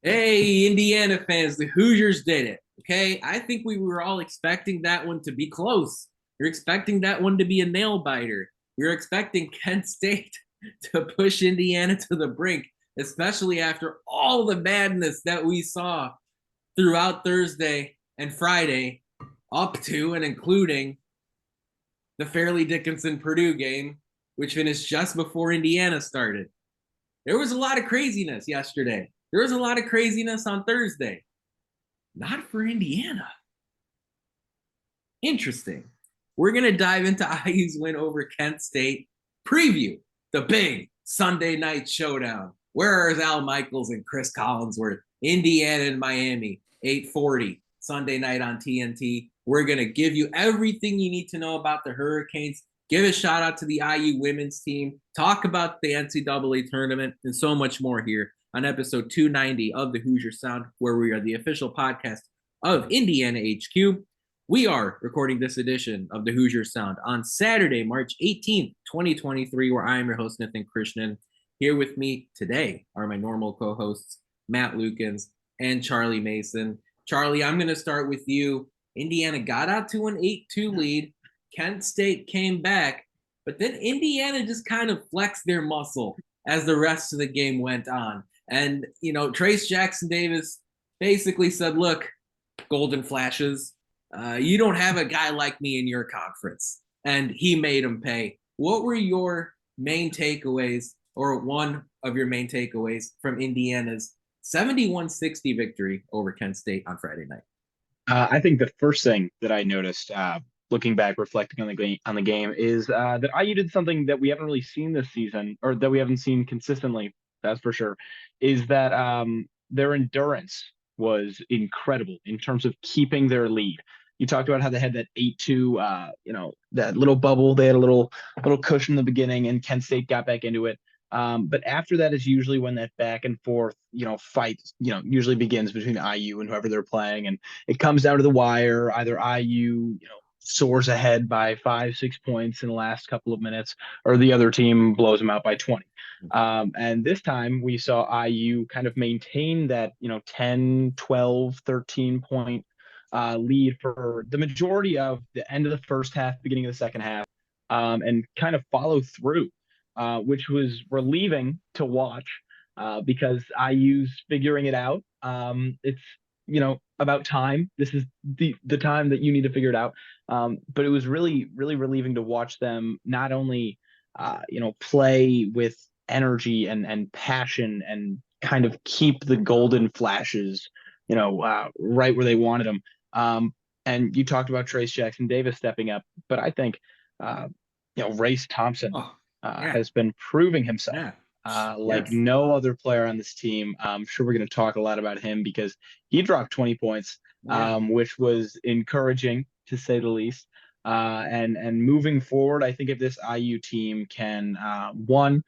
Hey, Indiana fans, the Hoosiers did it. Okay. I think we were all expecting that one to be close. You're expecting that one to be a nail biter. You're expecting Kent State to push Indiana to the brink, especially after all the madness that we saw throughout Thursday and Friday, up to and including the Fairleigh Dickinson Purdue game, which finished just before Indiana started. There was a lot of craziness yesterday. There was a lot of craziness on Thursday. Not for Indiana. Interesting. We're going to dive into IU's win over Kent State, preview the big Sunday night showdown. Where is Al Michaels and Chris Collinsworth? Indiana and Miami, 8:40 Sunday night on TNT. We're going to give you everything you need to know about the Hurricanes. Give a shout out to the IU women's team. Talk about the NCAA tournament and so much more here on episode 290 of the Hoosier Sound, where we are the official podcast of Indiana HQ. We are recording this edition of the Hoosier Sound on Saturday, March 18th, 2023, where I am your host, Nathan Krishnan. Here with me today are my normal co-hosts, Matt Lukens and Charlie Mason. Charlie, I'm going to start with you. Indiana got out to an 8-2 lead. Kent State came back, but then Indiana just kind of flexed their muscle as the rest of the game went on. And, Trayce Jackson-Davis basically said, look, Golden Flashes, you don't have a guy like me in your conference. And he made him pay. What were your main takeaways, or one of your main takeaways from Indiana's 71-60 victory over Kent State on Friday night? I think the first thing that I noticed, looking back, reflecting on the game, is that IU did something that we haven't really seen this season, or that we haven't seen consistently. That's for sure. Is that their endurance was incredible in terms of keeping their lead. You talked about how they had that 8-2, that little bubble. They had a little cushion in the beginning, and Kent State got back into it. But after that is usually when that back and forth, fight, usually begins between IU and whoever they're playing. And it comes down to the wire. Either IU, soars ahead by 5-6 points in the last couple of minutes, or the other team blows them out by 20. And this time we saw IU kind of maintain that, 10, 12, 13 point lead for the majority of the end of the first half, beginning of the second half, and kind of follow through, which was relieving to watch, because IU's figuring it out. It's about time. This is the time that you need to figure it out. But it was really, really relieving to watch them not only play with energy and passion, and kind of keep the golden flashes right where they wanted them. And you talked about Trayce Jackson-Davis stepping up, but I think Race Thompson Yeah. has been proving himself. Yeah. Like Yes. no other player on this team. I'm sure we're going to talk a lot about him because he dropped 20 points, Yeah. which was encouraging to say the least. And moving forward, I think if this IU team can, one,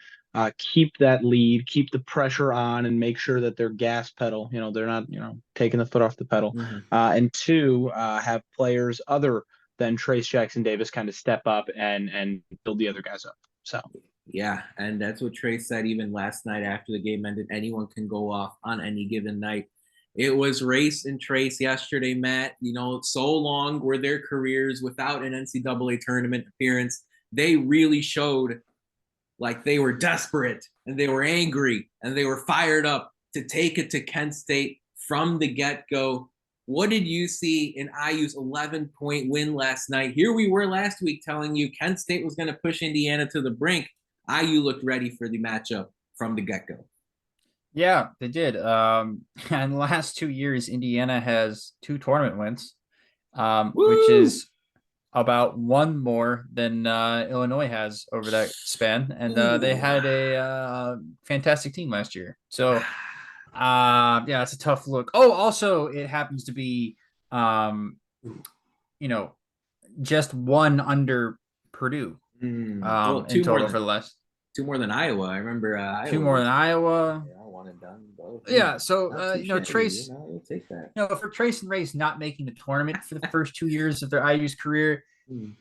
keep that lead, keep the pressure on, and make sure that their gas pedal, they're not, taking the foot off the pedal. Mhm. And two, have players other than Trayce Jackson-Davis kind of step up and build the other guys up. So. Yeah, and that's what Trey said even last night after the game ended. Anyone can go off on any given night. It was Race and Trayce yesterday, Matt. So long were their careers without an NCAA tournament appearance. They really showed like they were desperate and they were angry and they were fired up to take it to Kent State from the get-go. What did you see in IU's 11-point win last night? Here we were last week telling you Kent State was going to push Indiana to the brink. IU looked ready for the matchup from the get-go. Yeah, they did. And the last 2 years, Indiana has 2 tournament wins, which Woo! is about one more than Illinois has over that span. And they Ooh. had a fantastic team last year. So, yeah, it's a tough look. Oh, also, it happens to be, you know, just one under Purdue Well, in total for the last. two more than Iowa. I remember Two Iowa more was than Iowa. one and done both. Yeah, so Not too shabby, Trayce, You'll take that. for Trayce and Race not making the tournament for the first 2 years of their IU's career, Mm.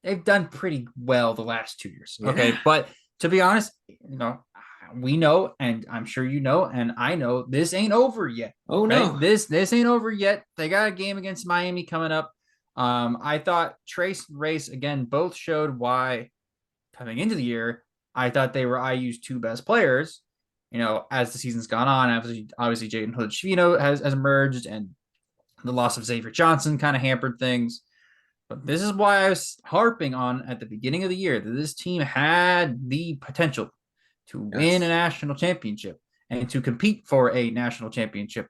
they've done pretty well the last 2 years. Yeah. Okay, but to be honest, we know, and I'm sure you know, and I know this ain't over yet. Oh no, right? This ain't over yet. They got a game against Miami coming up. I thought Trayce and Race again both showed why coming into the year I thought they were IU's two best players. As the season's gone on, obviously Jaden Hood-Schifino has emerged, and the loss of Xavier Johnson kind of hampered things. But this is why I was harping on at the beginning of the year that this team had the potential to win a national championship and to compete for a national championship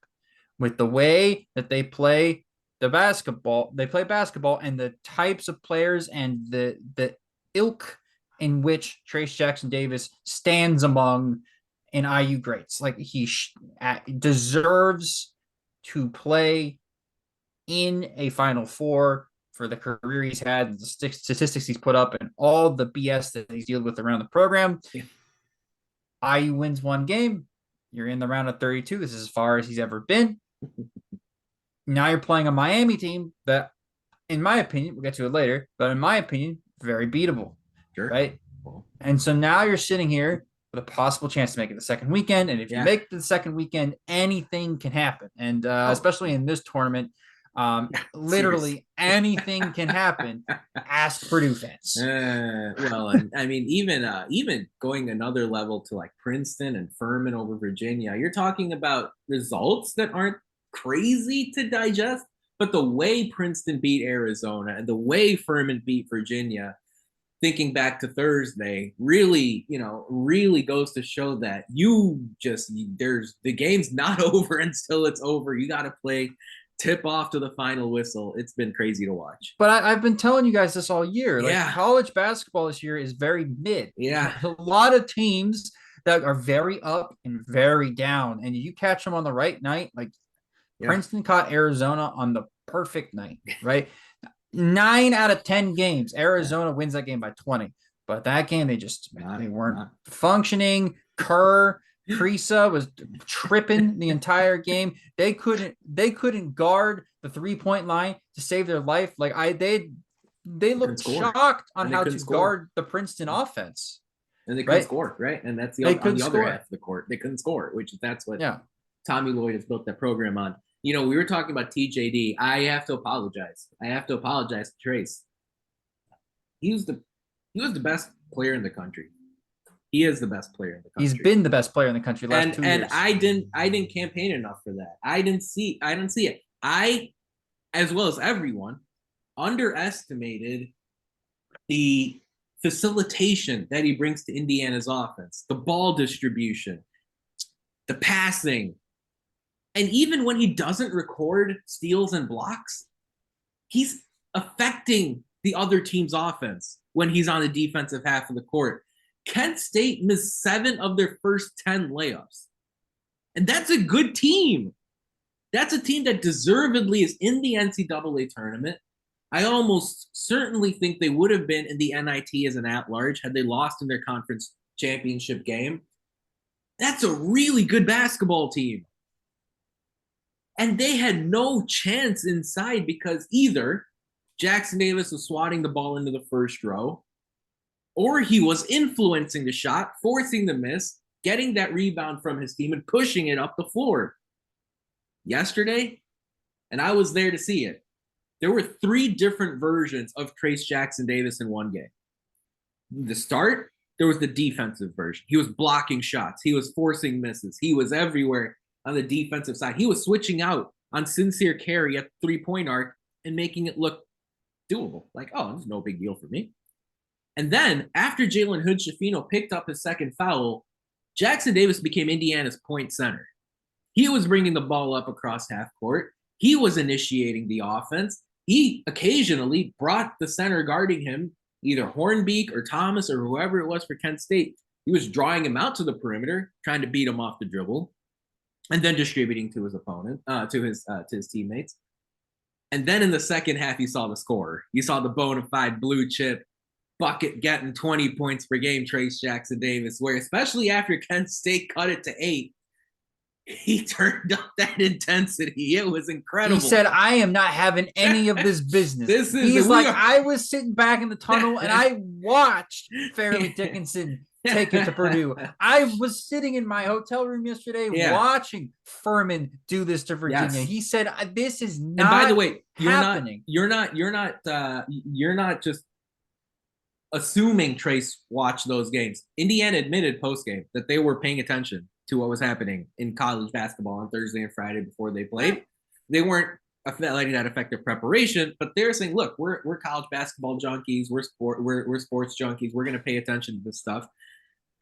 with the way that they play basketball and the types of players and the ilk in which Trayce Jackson-Davis stands among in IU greats. Like he deserves to play in a Final Four for the career he's had, and the statistics he's put up, and all the BS that he's dealt with around the program. Yeah. IU wins one game. You're in the round of 32. This is as far as he's ever been. Now you're playing a Miami team that, in my opinion, we'll get to it later, but in my opinion, very beatable. Sure. Right? And so now you're sitting here with a possible chance to make it the second weekend. And if you make the second weekend, anything can happen. And especially in this tournament, literally anything can happen. Ask Purdue fans. Well, and I mean, even going another level to like Princeton and Furman over Virginia, you're talking about results that aren't crazy to digest, but the way Princeton beat Arizona and the way Furman beat Virginia, thinking back to Thursday, really goes to show that the game's not over until it's over. You got to play tip off to the final whistle. It's been crazy to watch. But I've been telling you guys this all year. Like college basketball this year is very mid. Yeah. There's a lot of teams that are very up and very down. And you catch them on the right night. Like Princeton caught Arizona on the perfect night, right? 9 out of 10 games, Arizona wins that game by 20. But that game, they weren't functioning. Krisa was tripping the entire game. They couldn't guard the 3-point line to save their life. Like they looked shocked on how to guard the Princeton offense. And they couldn't score, right? And that's on the other half of the court. They couldn't score, that's what Tommy Lloyd has built that program on. We were talking about TJD. I have to apologize. To Trayce. He was the best player in the country. He is the best player in the country. He's been the best player in the country the last 2 years. And I didn't campaign enough for that. I didn't see it. I, as well as everyone, underestimated the facilitation that he brings to Indiana's offense, the ball distribution, the passing. And even when he doesn't record steals and blocks, he's affecting the other team's offense when he's on the defensive half of the court. Kent State missed 7 of their first 10 layups. And that's a good team. That's a team that deservedly is in the NCAA tournament. I almost certainly think they would have been in the NIT as an at-large had they lost in their conference championship game. That's a really good basketball team. And they had no chance inside because either Jackson-Davis was swatting the ball into the first row, or he was influencing the shot, forcing the miss, getting that rebound from his team, and pushing it up the floor. Yesterday, and I was there to see it, there were 3 different versions of Trayce Jackson-Davis in one game. The start, there was the defensive version. He was blocking shots. He was forcing misses. He was everywhere on the defensive side. He was switching out on sincere carry at the 3-point arc and making it look doable. Like, oh, it's no big deal for me. And then after Jalen Hood-Schifino picked up his second foul, Jackson-Davis became Indiana's point center. He was bringing the ball up across half court. He was initiating the offense. He occasionally brought the center guarding him, either Hornbeak or Thomas or whoever it was for Kent State. He was drawing him out to the perimeter, trying to beat him off the dribble, and then distributing to his opponent, to his teammates. And then in the second half, you saw the scorer. You saw the bona fide blue chip bucket getting 20 points per game, Trayce Jackson-Davis, where especially after Kent State cut it to 8, he turned up that intensity. It was incredible. He said, I am not having any of this business. I was sitting back in the tunnel and I watched Fairleigh Dickinson take it to Purdue. I was sitting in my hotel room yesterday watching Furman do this to Virginia. He said, "This is not." And by the way, happening. You're not just assuming Trayce watched those games. Indiana admitted post game that they were paying attention to what was happening in college basketball on Thursday and Friday before they played. They weren't letting that affect their preparation, but they're saying, "Look, we're college basketball junkies. We're sports junkies. We're going to pay attention to this stuff."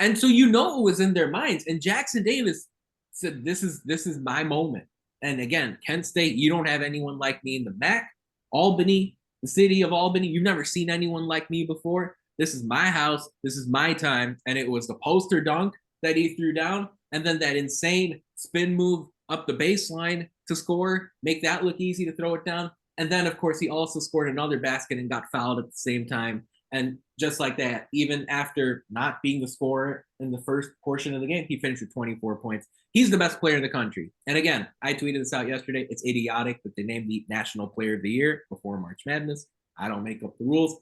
And so it was in their minds. And Jackson-Davis said, "This is my moment." And again, Kent State, you don't have anyone like me in the MAC. Albany, the city of Albany, you've never seen anyone like me before. This is my house. This is my time. And it was the poster dunk that he threw down, and then that insane spin move up the baseline to score, make that look easy to throw it down. And then, of course, he also scored another basket and got fouled at the same time. And just like that, even after not being the scorer in the first portion of the game, he finished with 24 points. He's the best player in the country. And again, I tweeted this out yesterday. It's idiotic that they named the National Player of the Year before March Madness. I don't make up the rules.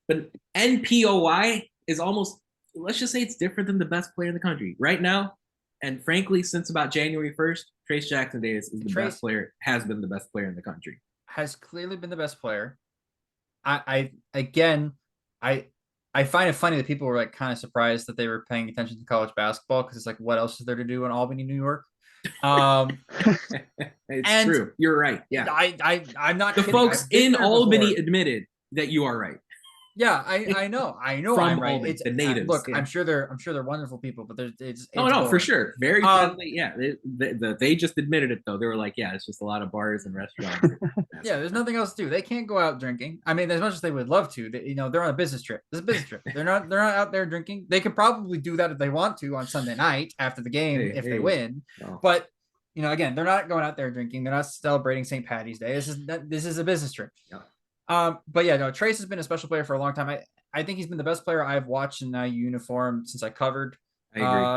But NPOY is almost, let's just say it's different than the best player in the country. Right now, and frankly, since about January 1st, Trayce Jackson-Davis is the best player, has been the best player in the country. Has clearly been the best player. I find it funny that people were like kind of surprised that they were paying attention to college basketball, because it's like, what else is there to do in Albany, New York? It's true. You're right. Yeah. I'm not the kidding. Folks in Albany admitted that you are right. Yeah, I know. From I'm right. Albany, It's the natives. Look, yeah. I'm sure they're wonderful people, but it's no, for sure, very friendly. Yeah, they just admitted it though. They were like, yeah, it's just a lot of bars and restaurants. Yeah, there's nothing else to do. They can't go out drinking. I mean, as much as they would love to, they're on a business trip. This is a business trip. They're not out there drinking. They could probably do that if they want to on Sunday night after the game if they win. No. But again, they're not going out there drinking. They're not celebrating St. Patty's Day. This is a business trip. Yeah. But yeah, no, Trayce has been a special player for a long time. I think he's been the best player I've watched in IU uniform since I covered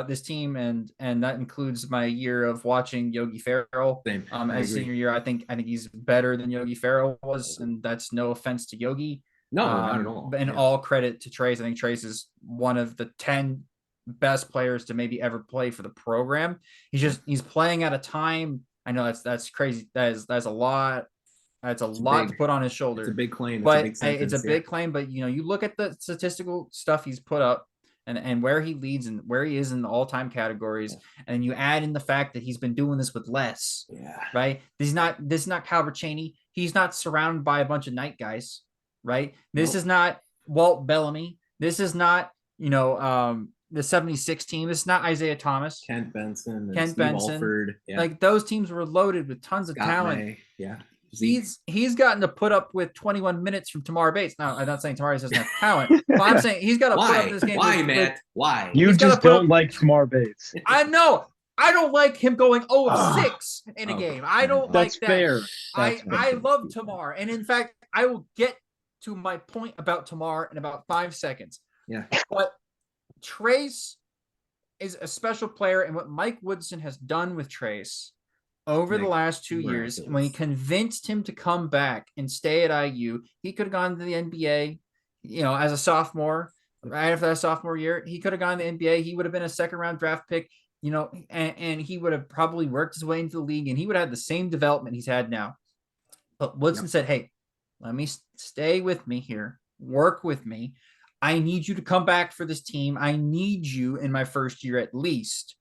this team, and that includes my year of watching Yogi Ferrell. As senior year. I think he's better than Yogi Ferrell was, and that's no offense to Yogi. No, not at all. And all credit to Trayce. I think Trayce is one of the 10 best players to maybe ever play for the program. He's playing at a time. I know that's crazy. That's a lot. It's a lot to put on his shoulder. It's a big claim. It's a big claim. But you look at the statistical stuff he's put up, and where he leads and where he is in the all-time categories, and you add in the fact that he's been doing this with less. Yeah. Right. This is not Calvert Chaney. He's not surrounded by a bunch of night guys. Right. This is not Walt Bellamy. This is not the 76 team. This is not Isaiah Thomas. Kent Benson. Alford. Yeah. Like those teams were loaded with tons of talent. May. Yeah. He's gotten to put up with 21 minutes from Tamar Bates. Now, I'm not saying Tamar doesn't have talent, but I'm saying he's got to put up this game. Why, Matt? Why? You just don't like Tamar Bates. I know. I don't like him going 0-6 in a game. I don't like that. Fair. I love Tamar. And in fact, I will get to my point about Tamar in about 5 seconds. Yeah. But Trayce is a special player, and what Mike Woodson has done with Trayce over the last 2 years, when he convinced him to come back and stay at IU, he could have gone to the NBA, as a sophomore, right after that sophomore year. He could have gone to the NBA. He would have been a second-round draft pick, and he would have probably worked his way into the league, and he would have the same development he's had now. But Woodson said, hey, let me stay with me here, work with me. I need you to come back for this team. I need you in my first year at least,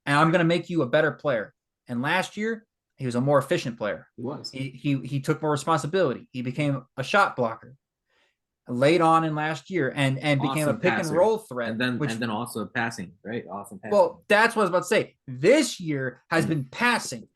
and I'm going to make you a better player. And last year, he was a more efficient player. He was. He took more responsibility. He became a shot blocker late on in last year, and became a pick and roll threat. And then also passing, right? Awesome passing. Well, that's what I was about to say. This year has been passing.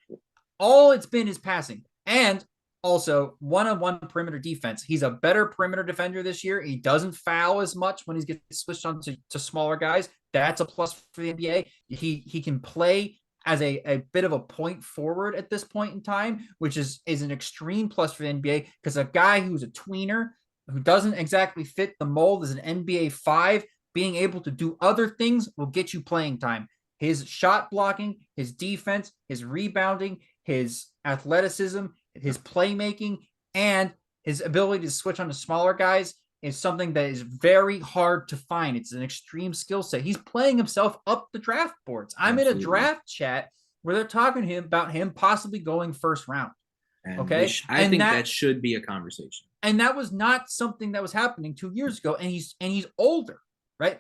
All it's been is passing. And also one-on-one perimeter defense. He's a better perimeter defender this year. He doesn't foul as much when he gets switched on to smaller guys. That's a plus for the NBA. He can play as a bit of a point forward at this point in time, which is an extreme plus for the NBA, because a guy who's a tweener, who doesn't exactly fit the mold as an NBA 5, being able to do other things will get you playing time. His shot blocking, his defense, his rebounding, his athleticism, his playmaking, and his ability to switch on to smaller guys is something that is very hard to find. It's an extreme skill set. He's playing himself up the draft boards. I'm in a draft chat where they're talking to him about him possibly going first round. And okay. I think that should be a conversation. And that was not something that was happening 2 years ago. And he's older, right?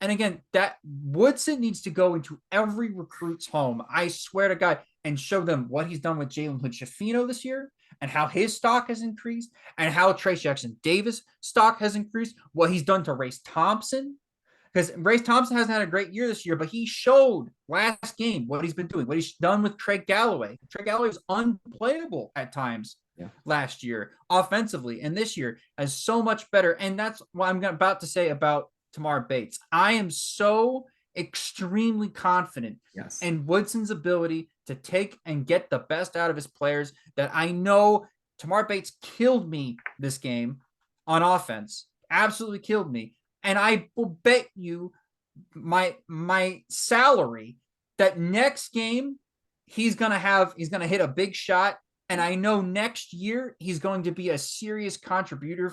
And again, that Woodson needs to go into every recruit's home, I swear to God, and show them what he's done with Jalen Hood-Schifino this year and how his stock has increased and how Trayce Jackson-Davis stock has increased, what he's done to Race Thompson. Because Race Thompson hasn't had a great year this year, but he showed last game what he's been doing, what he's done with Trey Galloway. Trey Galloway was unplayable at times last year offensively, and this year is so much better. And that's what I'm about to say about Tamar Bates. I am so extremely confident in Woodson's ability to take and get the best out of his players that I know Tamar Bates killed me this game on offense. Absolutely killed me. And I will bet you my salary that next game he's gonna hit a big shot. And I know next year he's going to be a serious contributor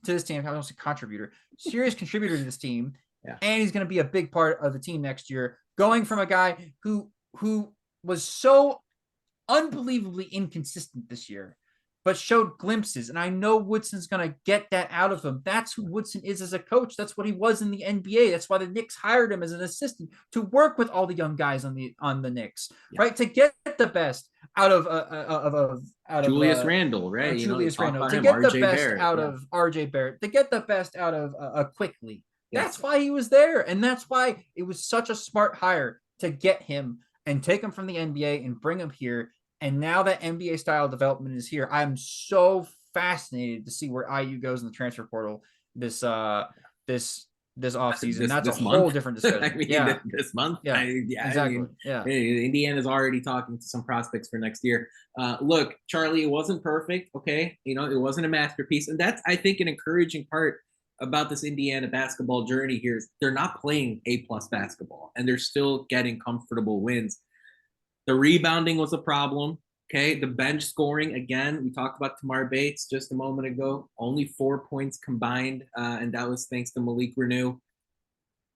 to this team. I don't say contributor, serious contributor to this team. Yeah. And he's going to be a big part of the team next year, going from a guy who was so unbelievably inconsistent this year, but showed glimpses. And I know Woodson's going to get that out of him. That's who Woodson is as a coach. That's what he was in the NBA. That's why the Knicks hired him as an assistant to work with all the young guys on the Knicks, right? To get the best out of Julius Randle, right? Julius Randle, to get the best out of RJ Barrett, to get the best out of Quickly. That's why he was there. And that's why it was such a smart hire to get him and take him from the NBA and bring him here. And now that NBA style development is here, I'm so fascinated to see where IU goes in the transfer portal this offseason. That's a whole different discussion. I mean, this month. Yeah, exactly. Indiana's already talking to some prospects for next year. Look, Charlie, it wasn't perfect. Okay. It wasn't a masterpiece. And that's, I think, an encouraging part about this Indiana basketball journey here is they're not playing A+ basketball and they're still getting comfortable wins. The rebounding was a problem. Okay. The bench scoring, again, we talked about Tamar Bates just a moment ago, only 4 points combined. And that was thanks to Malik Renew.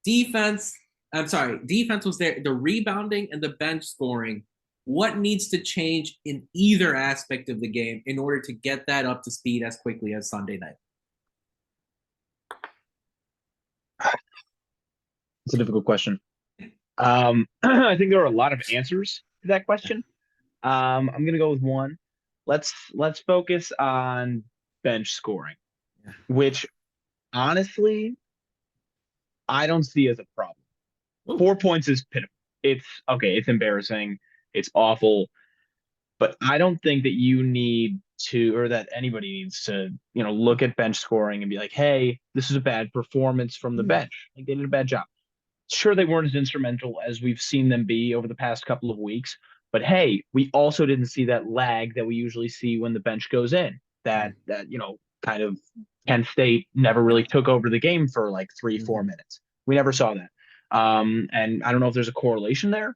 Defense was there. The rebounding and the bench scoring, what needs to change in either aspect of the game in order to get that up to speed as quickly as Sunday night? It's a difficult question. I think there are a lot of answers to that question. I'm going to go with one. Let's focus on bench scoring, which honestly I don't see as a problem. 4 points is pitiful. It's okay. It's embarrassing. It's awful. But I don't think that you need to, or that anybody needs to, look at bench scoring and be like, hey, this is a bad performance from the bench. Like, they did a bad job. Sure, they weren't as instrumental as we've seen them be over the past couple of weeks. But hey, we also didn't see that lag that we usually see when the bench goes in. That kind of Kent State never really took over the game for like 3-4 minutes. We never saw that. And I don't know if there's a correlation there,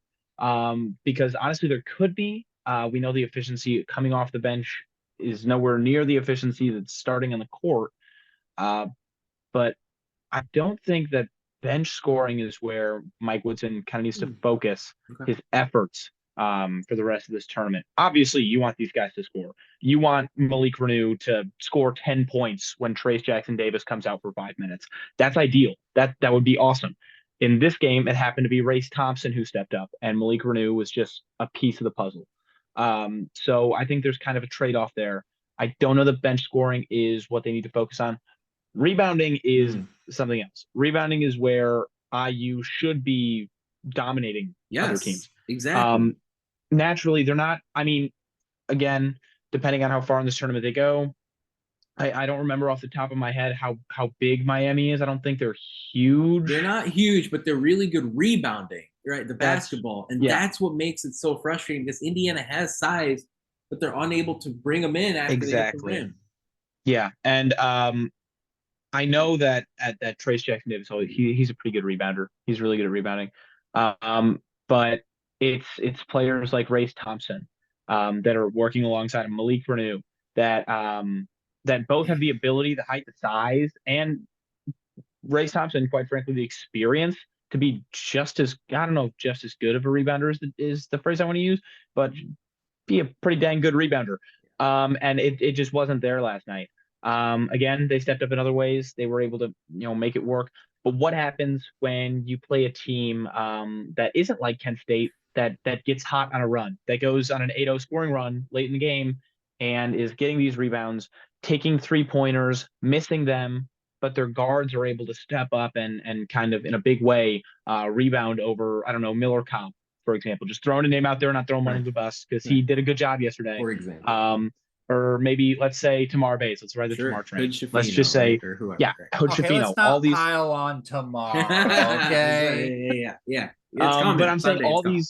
because honestly, there could be. We know the efficiency coming off the bench is nowhere near the efficiency that's starting on the court. But I don't think that bench scoring is where Mike Woodson kind of needs to focus his efforts for the rest of this tournament. Obviously, you want these guys to score. You want Malik Renew to score 10 points when Trayce Jackson-Davis comes out for 5 minutes. That's ideal. That would be awesome. In this game, it happened to be Race Thompson who stepped up, and Malik Renew was just a piece of the puzzle. So I think there's kind of a trade-off there. I don't know that bench scoring is what they need to focus on. Rebounding is something else. Rebounding is where IU should be dominating other teams. Exactly. Naturally, they're not. I mean, again, depending on how far in this tournament they go, I don't remember off the top of my head how big Miami is. I don't think they're huge. They're not huge, but they're really good rebounding, right? The basketball. And that's what makes it so frustrating, because Indiana has size, but they're unable to bring them in after they get the rim. Yeah. And I know that at Trayce Jackson-Davis, he's a pretty good rebounder. He's really good at rebounding. But it's players like Race Thompson that are working alongside Malik Renew that that both have the ability, the height, the size, and Race Thompson, quite frankly, the experience to be just as, I don't know if just as good of a rebounder is the phrase I want to use, but be a pretty dang good rebounder. And it just wasn't there last night. Again, they stepped up in other ways. They were able to, make it work. But what happens when you play a team that isn't like Kent State, that gets hot on a run, that goes on an 8-0 scoring run late in the game and is getting these rebounds, taking 3-pointers, missing them, but their guards are able to step up and kind of in a big way rebound over, I don't know, Miller Kopp, for example, just throwing a name out there, not throwing one into the bus because he did a good job yesterday. For example. Or maybe let's say Tamar Bates. Let's ride the Tamar train. Let's just say, Hood Shafino. Let's not pile on tomorrow. Okay. Yeah. It's coming. But I'm saying Sunday,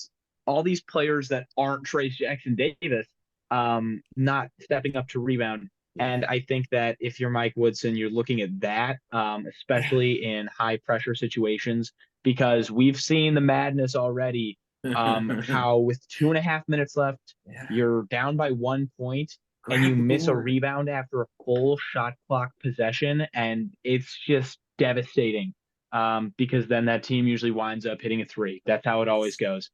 all these players that aren't Trayce Jackson-Davis, not stepping up to rebound. And I think that if you're Mike Woodson, you're looking at that, especially in high pressure situations, because we've seen the madness already. How with 2.5 minutes left, you're down by 1 point and you miss a rebound after a full shot clock possession. And it's just devastating because then that team usually winds up hitting a 3. That's how it always goes,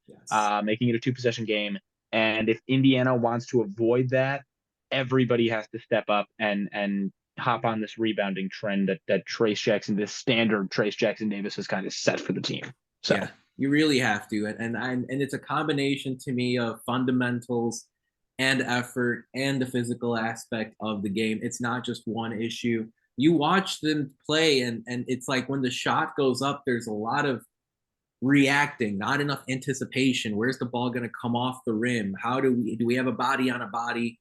making it a 2-possession game. And if Indiana wants to avoid that, everybody has to step up and hop on this rebounding trend that Trayce Jackson, this standard Trayce Jackson-Davis has kind of set for the team. So. Yeah. You really have to, and it's a combination to me of fundamentals and effort and the physical aspect of the game. It's not just one issue. You watch them play, and it's like when the shot goes up, there's a lot of reacting, not enough anticipation. Where's the ball going to come off the rim? How do we have a body on a body?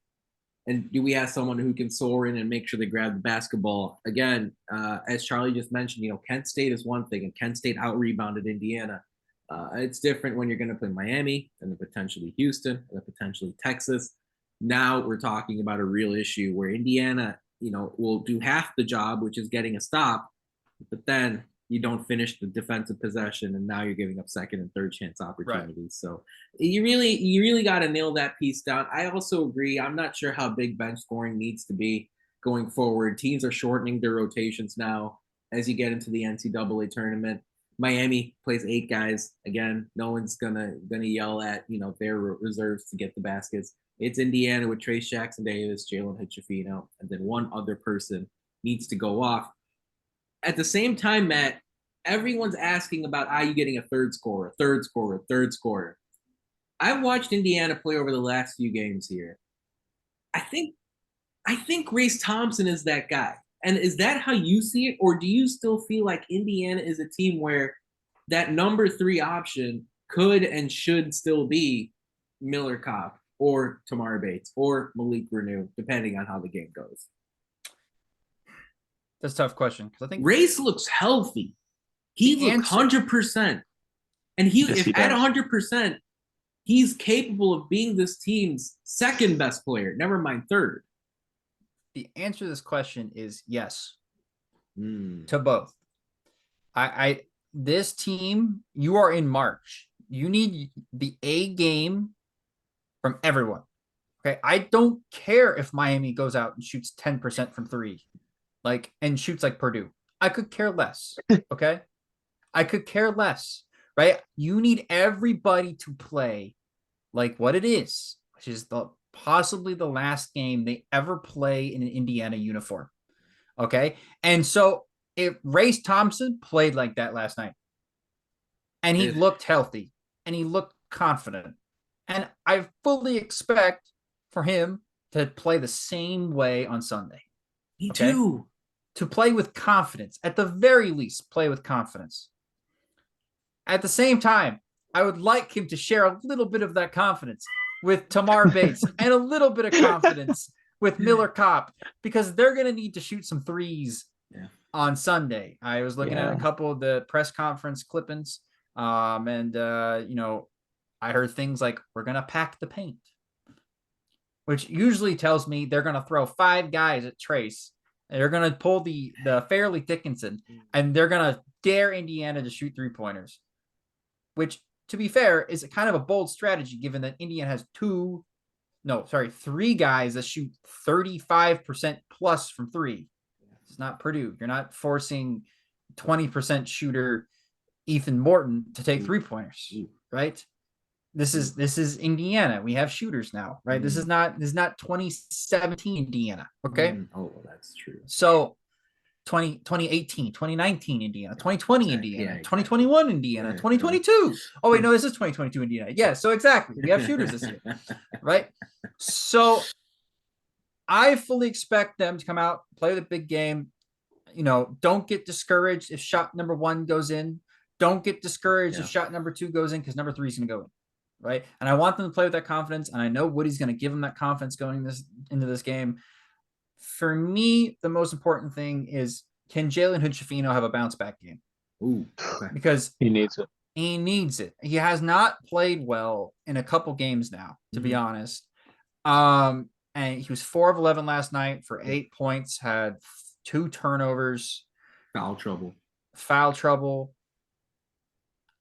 And do we have someone who can soar in and make sure they grab the basketball? Again, as Charlie just mentioned, Kent State is one thing, and Kent State out-rebounded Indiana. It's different when you're going to play Miami and then potentially Houston and then potentially Texas. Now we're talking about a real issue where Indiana, will do half the job, which is getting a stop, but then you don't finish the defensive possession, and now you're giving up second and third chance opportunities. Right. So you really got to nail that piece down. I also agree. I'm not sure how big bench scoring needs to be going forward. Teams are shortening their rotations now as you get into the NCAA tournament. Miami plays 8 guys. Again, no one's gonna yell at their reserves to get the baskets. It's Indiana with Trayce Jackson-Davis, Jalen Hood-Schifino, and then one other person needs to go off. At the same time, Matt, everyone's asking about IU getting a third scorer. I've watched Indiana play over the last few games here. I think Race Thompson is that guy. And is that how you see it? Or do you still feel like Indiana is a team where that number 3 option could and should still be Miller Kopp or Tamar Bates or Malik Renew, depending on how the game goes? That's a tough question because I think Race looks healthy. He looks 100%. And if at 100%, he's capable of being this team's second best player, never mind third. The answer to this question is yes to both. This team, you are in March. You need the A game from everyone. Okay. I don't care if Miami goes out and shoots 10% from 3, and shoots like Purdue. I could care less. Okay. I could care less, right? You need everybody to play like what it is, which is possibly the last game they ever play in an Indiana uniform. Okay. And so if Race Thompson played like that last night and he looked healthy and he looked confident, and I fully expect for him to play the same way on Sunday. Me too. To play with confidence, at the very least, play with confidence. At the same time, I would like him to share a little bit of that confidence with Tamar Bates and a little bit of confidence with Miller Kopp, because they're going to need to shoot some threes on Sunday. I was looking at a couple of the press conference clippings, and I heard things like, we're going to pack the paint, which usually tells me they're going to throw 5 guys at Trayce. And they're going to pull the Fairleigh Dickinson, and they're going to dare Indiana to shoot 3-pointers, which, to be fair, is kind of a bold strategy given that Indiana has 2 three guys that shoot 35% plus from three. It's not Purdue. You're not forcing 20% shooter Ethan Morton to take 3-pointers, right? This is Indiana. We have shooters now, right? This is not 2017 Indiana. Okay. Oh, that's true. So 2018, 2019 Indiana, 2020 Indiana, 2021 Indiana, 2022. Oh wait, no, this is 2022 Indiana. Yeah, so exactly. We have shooters this year, right? So I fully expect them to come out, play the big game. Don't get discouraged if shot number 1 goes in. Don't get discouraged if shot number 2 goes in, because number 3 is going to go in, right? And I want them to play with that confidence, and I know Woody's going to give them that confidence going into this game. For me, the most important thing is, can Jalen Hood-Schifino have a bounce back game? Ooh, okay. Because he needs it. He needs it. He has not played well in a couple games now, to be honest. And he was 4 of 11 last night for 8 points, had 2 turnovers. Foul trouble.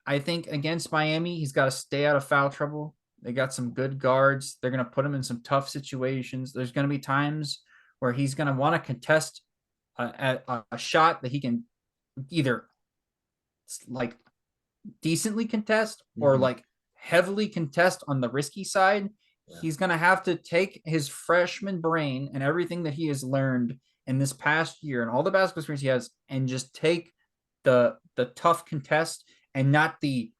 I think against Miami, he's got to stay out of foul trouble. They got some good guards. They're going to put him in some tough situations. There's going to be times where he's going to want to contest a shot that he can either like decently contest or like heavily contest on the risky side. He's going to have to take his freshman brain and everything that he has learned in this past year and all the basketball experience he has, and just take the tough contest and not the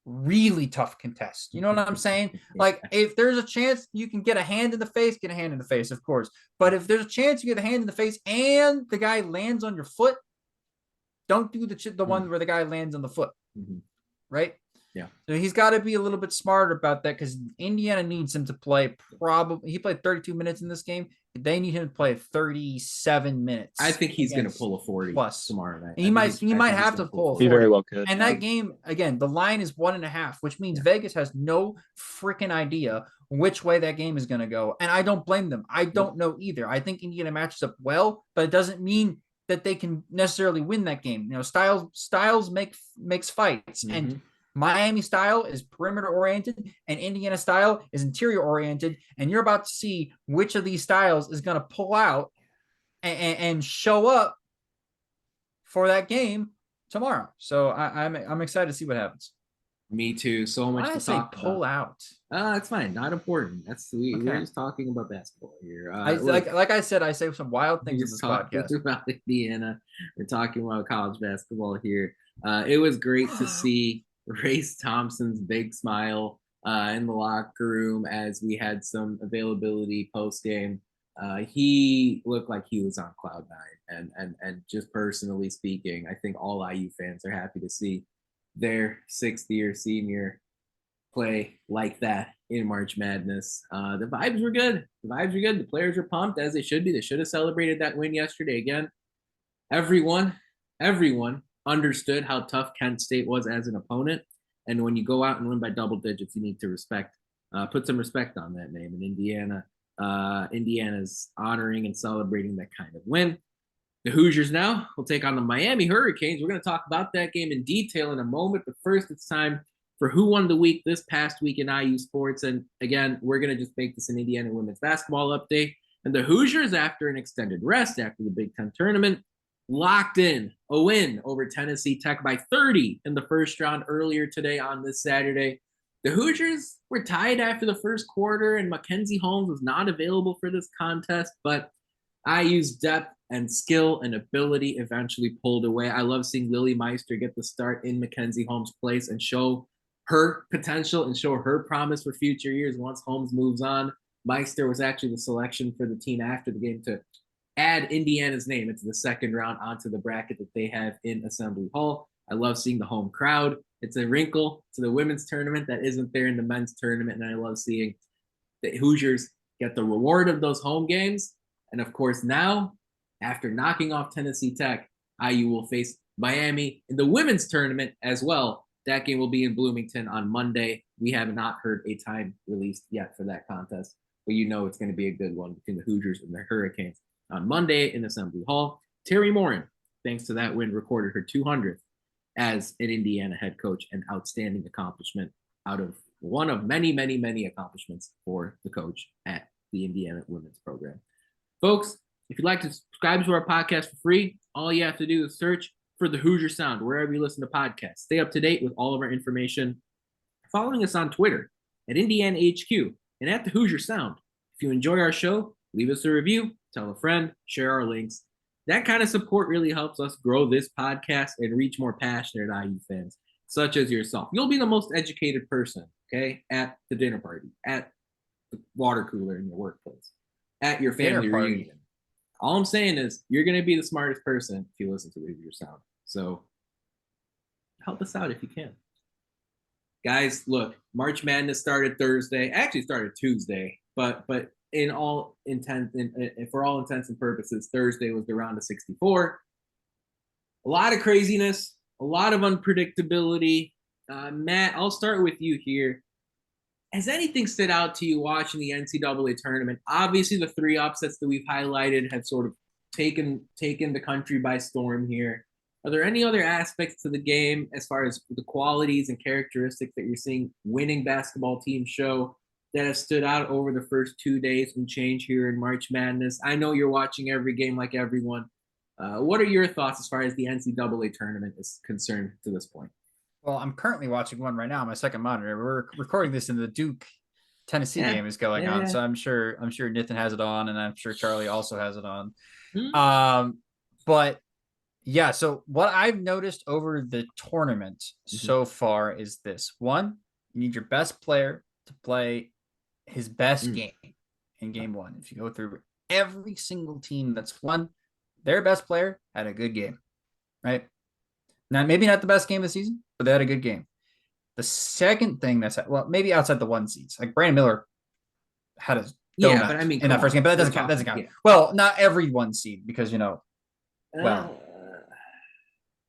really tough contest. You know what I'm saying? Like, if there's a chance you can get a hand in the face, get a hand in the face, of course. But if there's a chance you get a hand in the face and the guy lands on your foot, don't do the one where the guy lands on the foot, right? Yeah. So he's got to be a little bit smarter about that, because Indiana needs him to play. He played 32 minutes in this game. They need him to play 37 minutes. I think he's going to pull a 40 plus tomorrow night. He might have to pull a 40. He very well could. And that game, again, the line is 1.5, which means Vegas has no freaking idea which way that game is going to go. And I don't blame them. I don't know either. I think Indiana matches up well, but it doesn't mean that they can necessarily win that game. Styles makes fights, and Miami style is perimeter oriented and Indiana style is interior oriented. And you're about to see which of these styles is going to pull out and show up for that game tomorrow. So I'm excited to see what happens. Me too. So much to talk pull out. It's fine. Not important. We're just talking about basketball here. Like I said, I say some wild things in this podcast about Indiana. We're talking about college basketball here. It was great to see Race Thompson's big smile in the locker room as we had some availability post game. He looked like he was on cloud 9, and just personally speaking, I think all IU fans are happy to see their 6th-year senior play like that in March Madness. The vibes were good. The players were pumped, as they should be. They should have celebrated that win yesterday again. Everyone understood how tough Kent State was as an opponent. And when you go out and win by double digits, you need to put some respect on that name. And Indiana's honoring and celebrating that kind of win. The Hoosiers now will take on the Miami Hurricanes. We're going to talk about that game in detail in a moment. But first, it's time for Who Won the Week this past week in IU sports. And again, we're going to just make this an Indiana women's basketball update. And the Hoosiers, after an extended rest after the Big Ten tournament, locked in a win over Tennessee Tech by 30 in the first round earlier today on this Saturday. The Hoosiers were tied after the first quarter, and Mackenzie Holmes was not available for this contest, but IU's depth and skill and ability eventually pulled away. I love seeing Lily Meister get the start in Mackenzie Holmes' place and show her potential and show her promise for future years once Holmes moves on. Meister was actually the selection for the team after the game to add Indiana's name into the second round onto the bracket that they have in Assembly Hall. I love seeing the home crowd. It's a wrinkle to the women's tournament that isn't there in the men's tournament, and I love seeing the Hoosiers get the reward of those home games. And of course, now, after knocking off Tennessee Tech, IU will face Miami in the women's tournament as well. That game will be in Bloomington on Monday. We have not heard a time released yet for that contest, but it's going to be a good one between the Hoosiers and the Hurricanes on Monday in Assembly Hall. Terry Morin, thanks to that win, recorded her 200th as an Indiana head coach, an outstanding accomplishment out of one of many, many, many accomplishments for the coach at the Indiana women's program. Folks, if you'd like to subscribe to our podcast for free, all you have to do is search for the Hoosier Sound wherever you listen to podcasts. Stay up to date with all of our information. Following us on Twitter at Indiana HQ and at the Hoosier Sound. If you enjoy our show, leave us a review, tell a friend, share our links. That kind of support really helps us grow this podcast and reach more passionate IU fans, such as yourself. You'll be the most educated person, okay, at the dinner party, at the water cooler in your workplace, at your family reunion. All I'm saying is you're going to be the smartest person if you listen to the Hoosier Sound. So help us out if you can. Guys, look, March Madness started Thursday. Actually started Tuesday, but for all intents and purposes, Thursday was the round of 64. A lot of craziness, a lot of unpredictability. Matt, I'll start with you here. Has anything stood out to you watching the NCAA tournament? Obviously, the 3 upsets that we've highlighted have sort of taken the country by storm here. Are there any other aspects to the game as far as the qualities and characteristics that you're seeing winning basketball teams show that have stood out over the first 2 days and change here in March Madness? I know you're watching every game like everyone. What are your thoughts as far as the NCAA tournament is concerned to this point? Well, I'm currently watching one right now on my second monitor. We're recording this in the Duke Tennessee game is going on, so I'm sure Nathan has it on, and I'm sure Charlie also has it on. But yeah, so what I've noticed over the tournament so far is this: one, you need your best player to play his best game in game one. If you go through every single team that's won, their best player had a good game, right? Now, maybe not the best game of the season, but they had a good game. The second thing maybe outside the 1 seeds, like Brandon Miller had a donut but I mean, in that first game, but that doesn't count. Doesn't count. Yeah. Well, not every 1 seed, because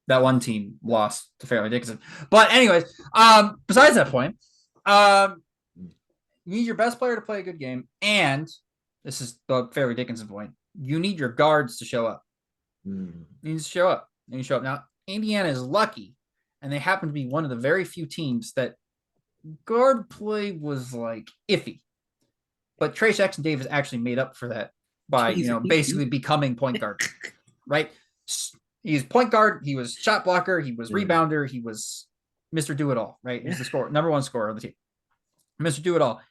that one team lost to Fairleigh Dickinson. But anyways, besides that point, you need your best player to play a good game, and this is the Fairleigh Dickinson point. You need your guards to show up. You need to show up. Now, Indiana is lucky, and they happen to be one of the very few teams that guard play was like iffy. But Trayce Jackson-Davis actually made up for that by basically becoming point guard, right? He's point guard. He was shot blocker. He was rebounder. He was Mr. Do-It-All, right? He's the number 1 scorer on the team. Mr. Do-It-All.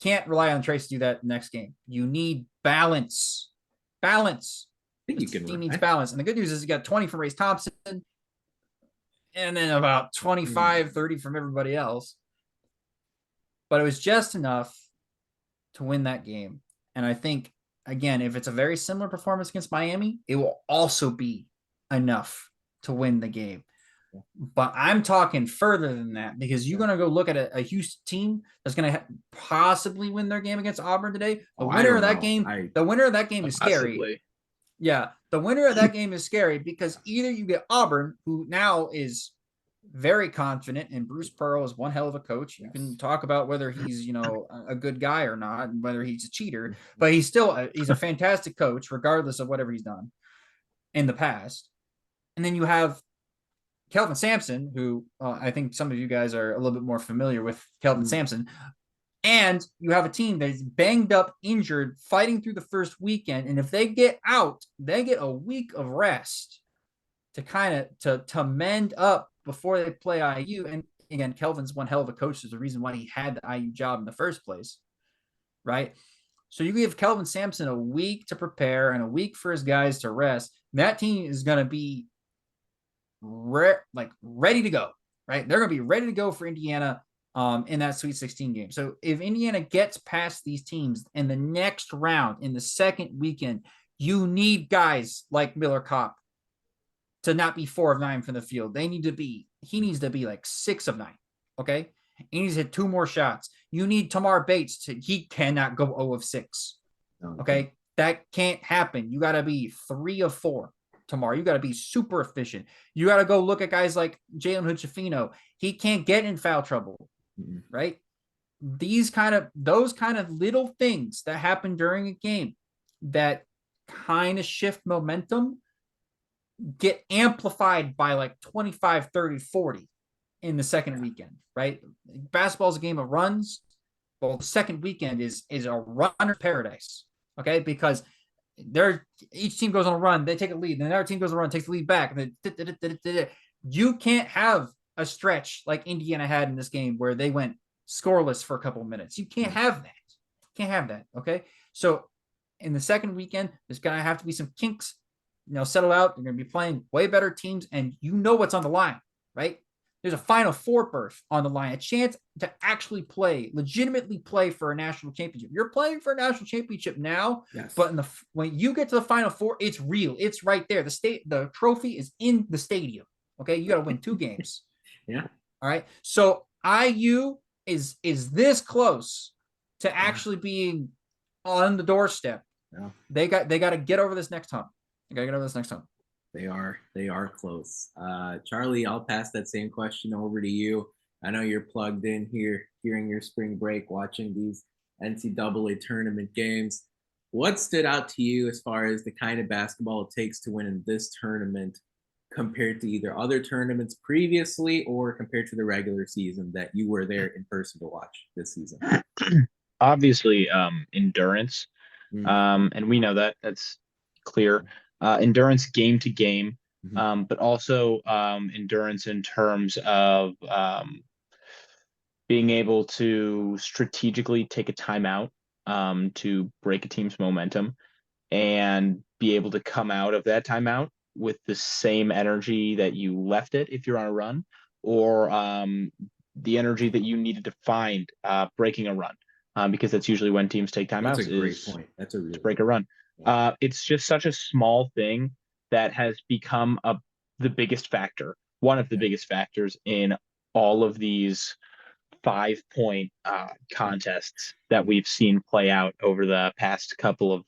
Can't rely on Trayce to do that next game. You need balance. Balance. I think he needs balance. And the good news is he got 20 from Race Thompson, and then about 25, 30 from everybody else. But it was just enough to win that game. And I think, again, if it's a very similar performance against Miami, it will also be enough to win the game. But I'm talking further than that, because you're going to go look at a Houston team that's going to possibly win their game against Auburn today. The winner of that game is scary. Yeah, the winner of that game is scary, because either you get Auburn, who now is very confident, and Bruce Pearl is one hell of a coach. You can talk about whether he's, a good guy or not, and whether he's a cheater, but he's a fantastic coach, regardless of whatever he's done in the past. And then you have Kelvin Sampson, who I think some of you guys are a little bit more familiar with Kelvin Sampson. And you have a team that is banged up, injured, fighting through the first weekend. And if they get out, they get a week of rest to mend up before they play IU. And again, Kelvin's one hell of a coach. There's a reason why he had the IU job in the first place, right? So you give Kelvin Sampson a week to prepare and a week for his guys to rest. That team is going to be ready to go, right? They're going to be ready to go for Indiana in that Sweet 16 game. So if Indiana gets past these teams in the next round, in the second weekend, you need guys like Miller Kopp to not be 4 of 9 from the field. He needs to be like 6 of 9. Okay. He needs to hit 2 more shots. You need Tamar Bates he cannot go 0 of 6. Okay. That can't happen. You got to be 3 of 4. Tomorrow, you got to be super efficient. You got to go look at guys like Jalen Hood-Schifino. He can't get in foul trouble, right? Those kind of little things that happen during a game that kind of shift momentum get amplified by like 25, 30, 40 in the second weekend, right? Basketball is a game of runs. Well, the second weekend is a runner paradise, okay? Because each team goes on a run, they take a lead, then another team goes on a run, takes the lead back. And then you can't have a stretch like Indiana had in this game where they went scoreless for a couple of minutes. You can't have that. Can't have that. Okay. So in the second weekend, there's gonna have to be some kinks, settle out. You're gonna be playing way better teams, and you know what's on the line, right? There's a Final Four berth on the line, a chance to actually legitimately play for a national championship. You're playing for a national championship now, Yes. but when you get to the Final Four, it's real. It's right there. The trophy is in the stadium. Okay, you got to win 2 games. Yeah. All right. So IU is this close to actually being on the doorstep. Yeah. They got to get over this next hump. They are close. Charlie, I'll pass that same question over to you. I know you're plugged in here during your spring break, watching these NCAA tournament games. What stood out to you as far as the kind of basketball it takes to win in this tournament compared to either other tournaments previously or compared to the regular season that you were there in person to watch this season? Obviously, endurance. And we know that's clear. Endurance game to game, but also endurance in terms of being able to strategically take a timeout to break a team's momentum and be able to come out of that timeout with the same energy that you left it if you're on a run, or the energy that you needed to find breaking a run. Because that's usually when teams take timeouts. That's a great point. That's a to break a run. It's just such a small thing that has become the biggest factor, one of the biggest factors in all of these 5-point contests that we've seen play out over the past couple of,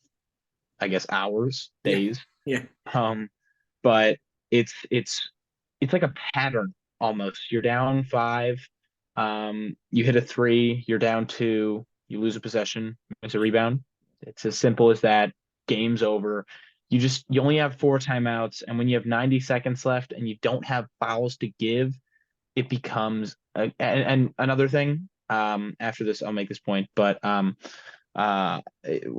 I guess, hours, days. Yeah. But it's like a pattern almost. You're down 5, you hit a 3, you're down 2. You lose a possession, it's a rebound. It's as simple as that. Game's over. You only have 4 timeouts, and when you have 90 seconds left and you don't have fouls to give, it becomes and another thing. After this, I'll make this point, but when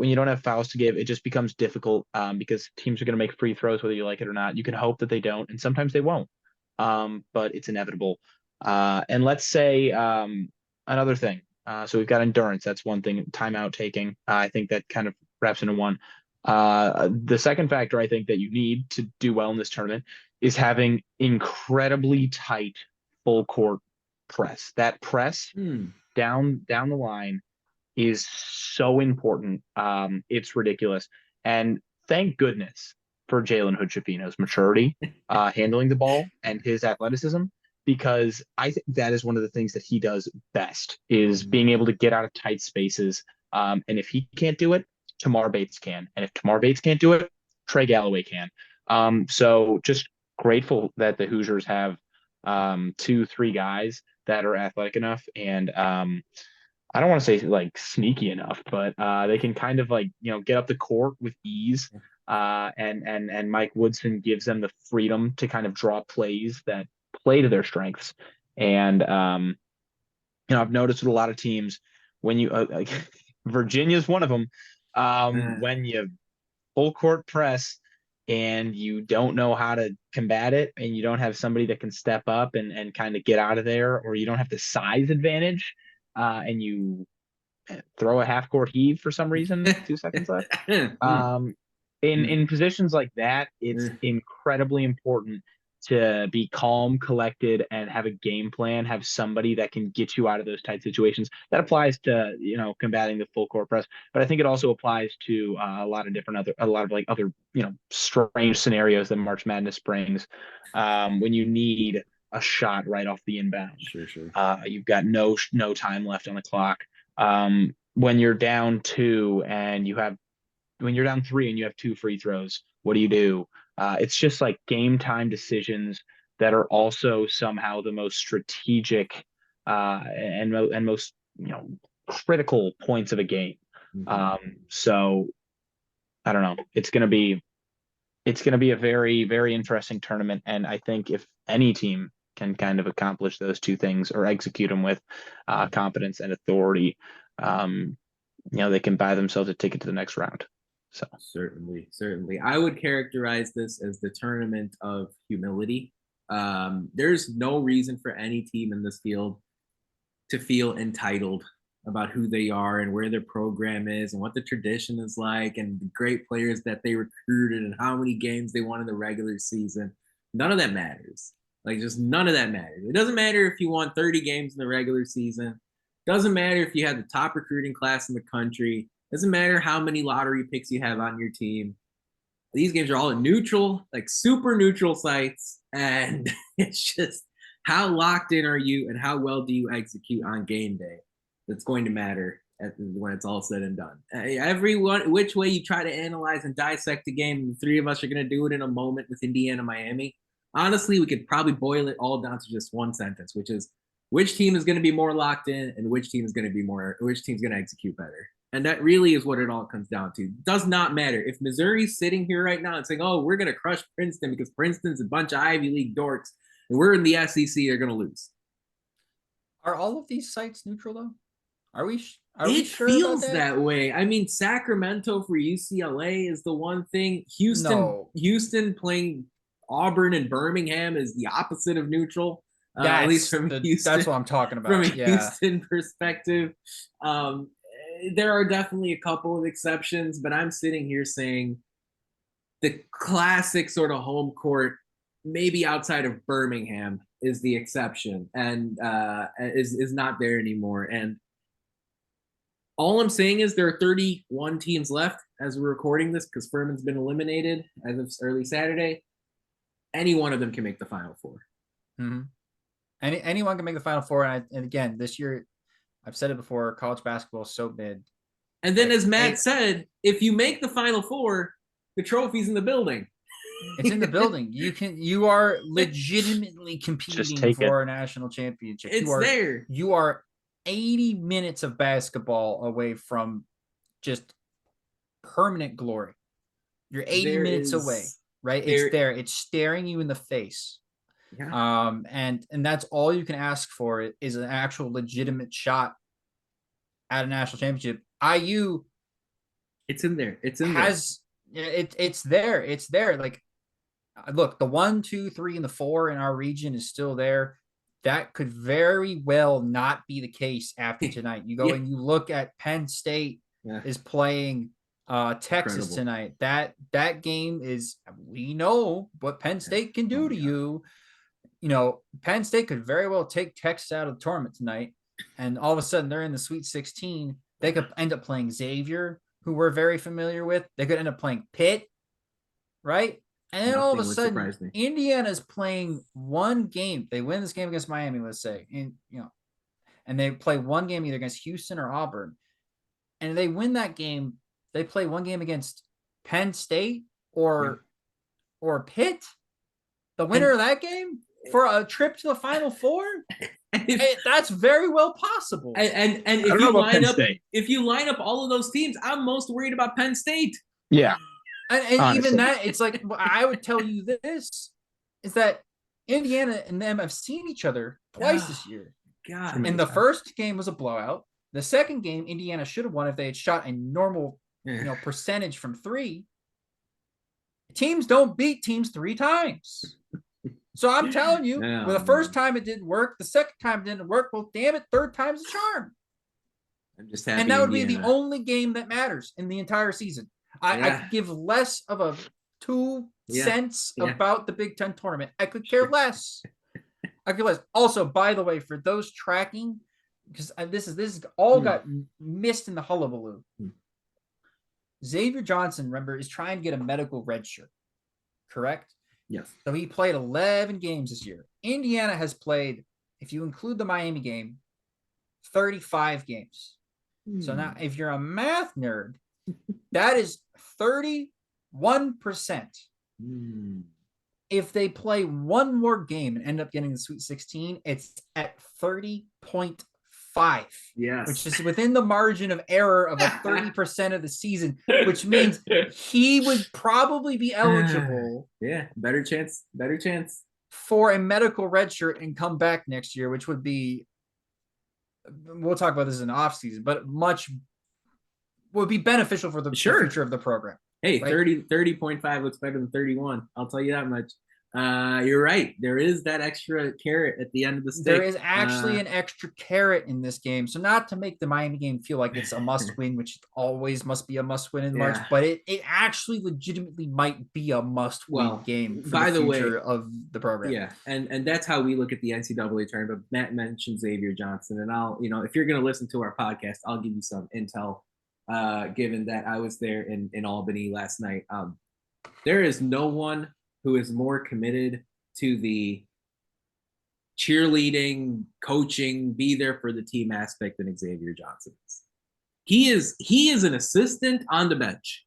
you don't have fouls to give, it just becomes difficult because teams are going to make free throws whether you like it or not. You can hope that they don't, and sometimes they won't. But it's inevitable. And let's say another thing. So we've got endurance. That's one thing. Timeout taking. I think that kind of wraps into one. The second factor I think that you need to do well in this tournament is having incredibly tight full court press. That press down the line is so important. It's ridiculous. And thank goodness for Jalen Hood-Schifino's maturity, handling the ball and his athleticism, because I think that is one of the things that he does best, is being able to get out of tight spaces. And if he can't do it, Tamar Bates can. And if Tamar Bates can't do it, Trey Galloway can. So just grateful that the Hoosiers have 2-3 guys that are athletic enough and I don't want to say like sneaky enough, but they can kind of get up the court with ease. And Mike Woodson gives them the freedom to kind of draw plays that play to their strengths. And I've noticed with a lot of teams when you Virginia's one of them. When you full court press and you don't know how to combat it, and you don't have somebody that can step up and kind of get out of there, or you don't have the size advantage, and you throw a half court heave for some reason, 2 seconds left. In positions like that, it's incredibly important to be calm, collected, and have a game plan, have somebody that can get you out of those tight situations. That applies to, combating the full court press, but I think it also applies to a lot of other, strange scenarios that March Madness brings. When you need a shot right off the inbound. Sure. You've got no time left on the clock. When you're down 2 and when you're down 3 and you have 2 free throws, what do? It's just like game time decisions that are also somehow the most strategic and most critical points of a game. So I don't know. It's gonna be a very, very interesting tournament, and I think if any team can kind of accomplish those two things or execute them with competence and authority, they can buy themselves a ticket to the next round. So certainly. I would characterize this as the tournament of humility. There's no reason for any team in this field to feel entitled about who they are and where their program is and what the tradition is like and the great players that they recruited and how many games they won in the regular season. None of that matters. Just none of that matters. It doesn't matter if you won 30 games in the regular season. It doesn't matter if you had the top recruiting class in the country. It doesn't matter how many lottery picks you have on your team. These games are all neutral, super neutral sites. And it's just how locked in are you and how well do you execute on game day? That's going to matter when it's all said and done. Which way you try to analyze and dissect the game, the three of us are going to do it in a moment with Indiana, Miami. Honestly, we could probably boil it all down to just one sentence, which is which team is going to be more locked in and which team's going to execute better. And that really is what it all comes down to. It does not matter. If Missouri's sitting here right now and saying, oh, we're going to crush Princeton because Princeton's a bunch of Ivy League dorks and we're in the SEC, they're going to lose. Are all of these sites neutral, though? Are we sure it feels that way. I mean, Sacramento for UCLA is the one thing. Houston playing Auburn and Birmingham is the opposite of neutral. At least from Houston. That's what I'm talking about. From a Houston perspective. There are definitely a couple of exceptions, but I'm sitting here saying the classic sort of home court, maybe outside of Birmingham, is the exception and is not there anymore. And all I'm saying is there are 31 teams left as we're recording this because Furman's been eliminated as of early Saturday. Any one of them can make the Final Four. Mm-hmm. Anyone can make the Final Four. And again, this year, I've said it before, college basketball is so mid. And then as Matt said, if you make the Final Four, the trophy's in the building. It's in the building. You are legitimately competing for a national championship. There. You are 80 minutes of basketball away from just permanent glory. You're 80 minutes away, right? It's there. It's staring you in the face. Yeah. And that's all you can ask for is an actual legitimate shot at a national championship. IU, it's in there. It's there. It's there. Look, the 1, 2, 3, and the 4 in our region is still there. That could very well not be the case after tonight. You go and you look at Penn State is playing Texas tonight. That game is, we know what Penn State can do to you. Penn State could very well take Texas out of the tournament tonight, and all of a sudden they're in the Sweet 16. They could end up playing Xavier, who we're very familiar with. They could end up playing Pitt, right? And then all of a sudden, Indiana's playing one game. They win this game against Miami, let's say, and they play one game either against Houston or Auburn, and they win that game. They play one game against Penn State or Pitt. The winner of that game for a trip to the Final Four. That's very well possible. And if you line up all of those teams, I'm most worried about Penn State. Yeah. And even that, it's like, I would tell you this, is that Indiana and them have seen each other twice this year. God. And the first game was a blowout. The second game, Indiana should have won if they had shot a normal percentage from 3. Teams don't beat teams 3 times. So I'm telling you, the first time it didn't work, the second time it didn't work. Well, damn it, third time's a charm. I'm just happy. And that would be the only game that matters in the entire season. I could give less of a 2 cents about the Big Ten tournament. I could care less. I could care less. Also, by the way, for those tracking, because this is all got missed in the hullabaloo. Xavier Johnson, remember, is trying to get a medical red shirt. Correct? Yes. So he played 11 games this year. Indiana has played, if you include the Miami game, 35 games. So now, if you're a math nerd, that is 31%. If they play one more game and end up getting the Sweet 16, it's at 30.5. Yes. Which is within the margin of error of a 30% of the season, which means he would probably be eligible. Yeah, better chance. for a medical red shirt and come back next year, which would be, we'll talk about this in the offseason, but would be beneficial for the future of the program. Hey, right? 30.5 looks better than 31. I'll tell you that much. You're right. There is that extra carrot at the end of the stick. There is actually an extra carrot in this game. So not to make the Miami game feel like it's a must win, which always must be a must win in March, but it actually legitimately might be a must win game for the future of the program. Yeah, and that's how we look at the NCAA tournament. Matt mentioned Xavier Johnson, and I'll, if you're going to listen to our podcast, I'll give you some intel. Given that I was there in Albany last night, there is no one who is more committed to the cheerleading, coaching, be there for the team aspect than Xavier Johnson is. He is an assistant on the bench,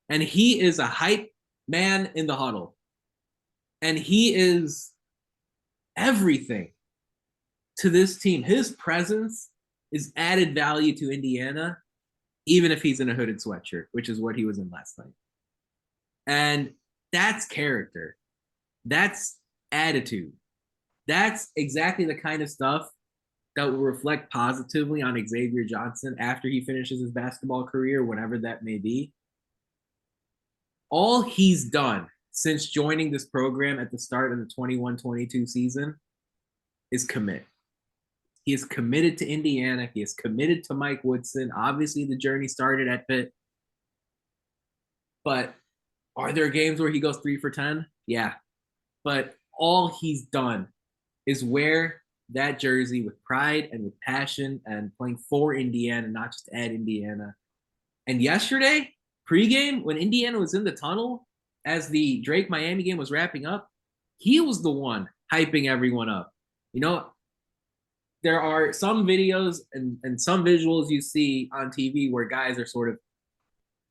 and he is a hype man in the huddle, and he is everything to this team. His presence is added value to Indiana, even if he's in a hooded sweatshirt, which is what he was in last night. And that's character. That's attitude. That's exactly the kind of stuff that will reflect positively on Xavier Johnson after he finishes his basketball career, whenever that may be. All he's done since joining this program at the start of the 21-22 season is commit. He is committed to Indiana. He is committed to Mike Woodson. Obviously, the journey started at Pitt. But are there games where he goes 3 for 10? Yeah. But all he's done is wear that jersey with pride and with passion and playing for Indiana, not just at Indiana. And yesterday, pregame, when Indiana was in the tunnel, as the Drake-Miami game was wrapping up, he was the one hyping everyone up. There are some videos and some visuals you see on TV where guys are sort of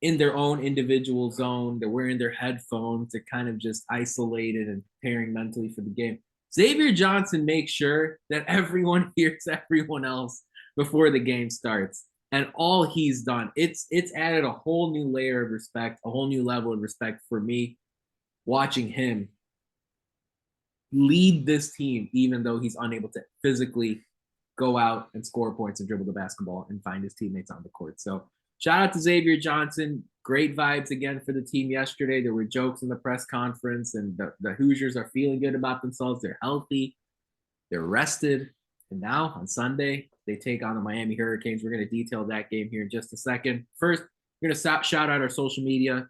in their own individual zone. They're wearing their headphones. They're kind of just isolated and preparing mentally for the game. Xavier Johnson makes sure that everyone hears everyone else before the game starts. And all he's done, it's added a whole new layer of respect, a whole new level of respect for me watching him lead this team, even though he's unable to physically go out and score points and dribble the basketball and find his teammates on the court. So shout out to Xavier Johnson. Great vibes again for the team yesterday. There were jokes in the press conference, and the Hoosiers are feeling good about themselves. They're healthy. They're rested. And now on Sunday, they take on the Miami Hurricanes. We're going to detail that game here in just a second. First, we're going to shout out our social media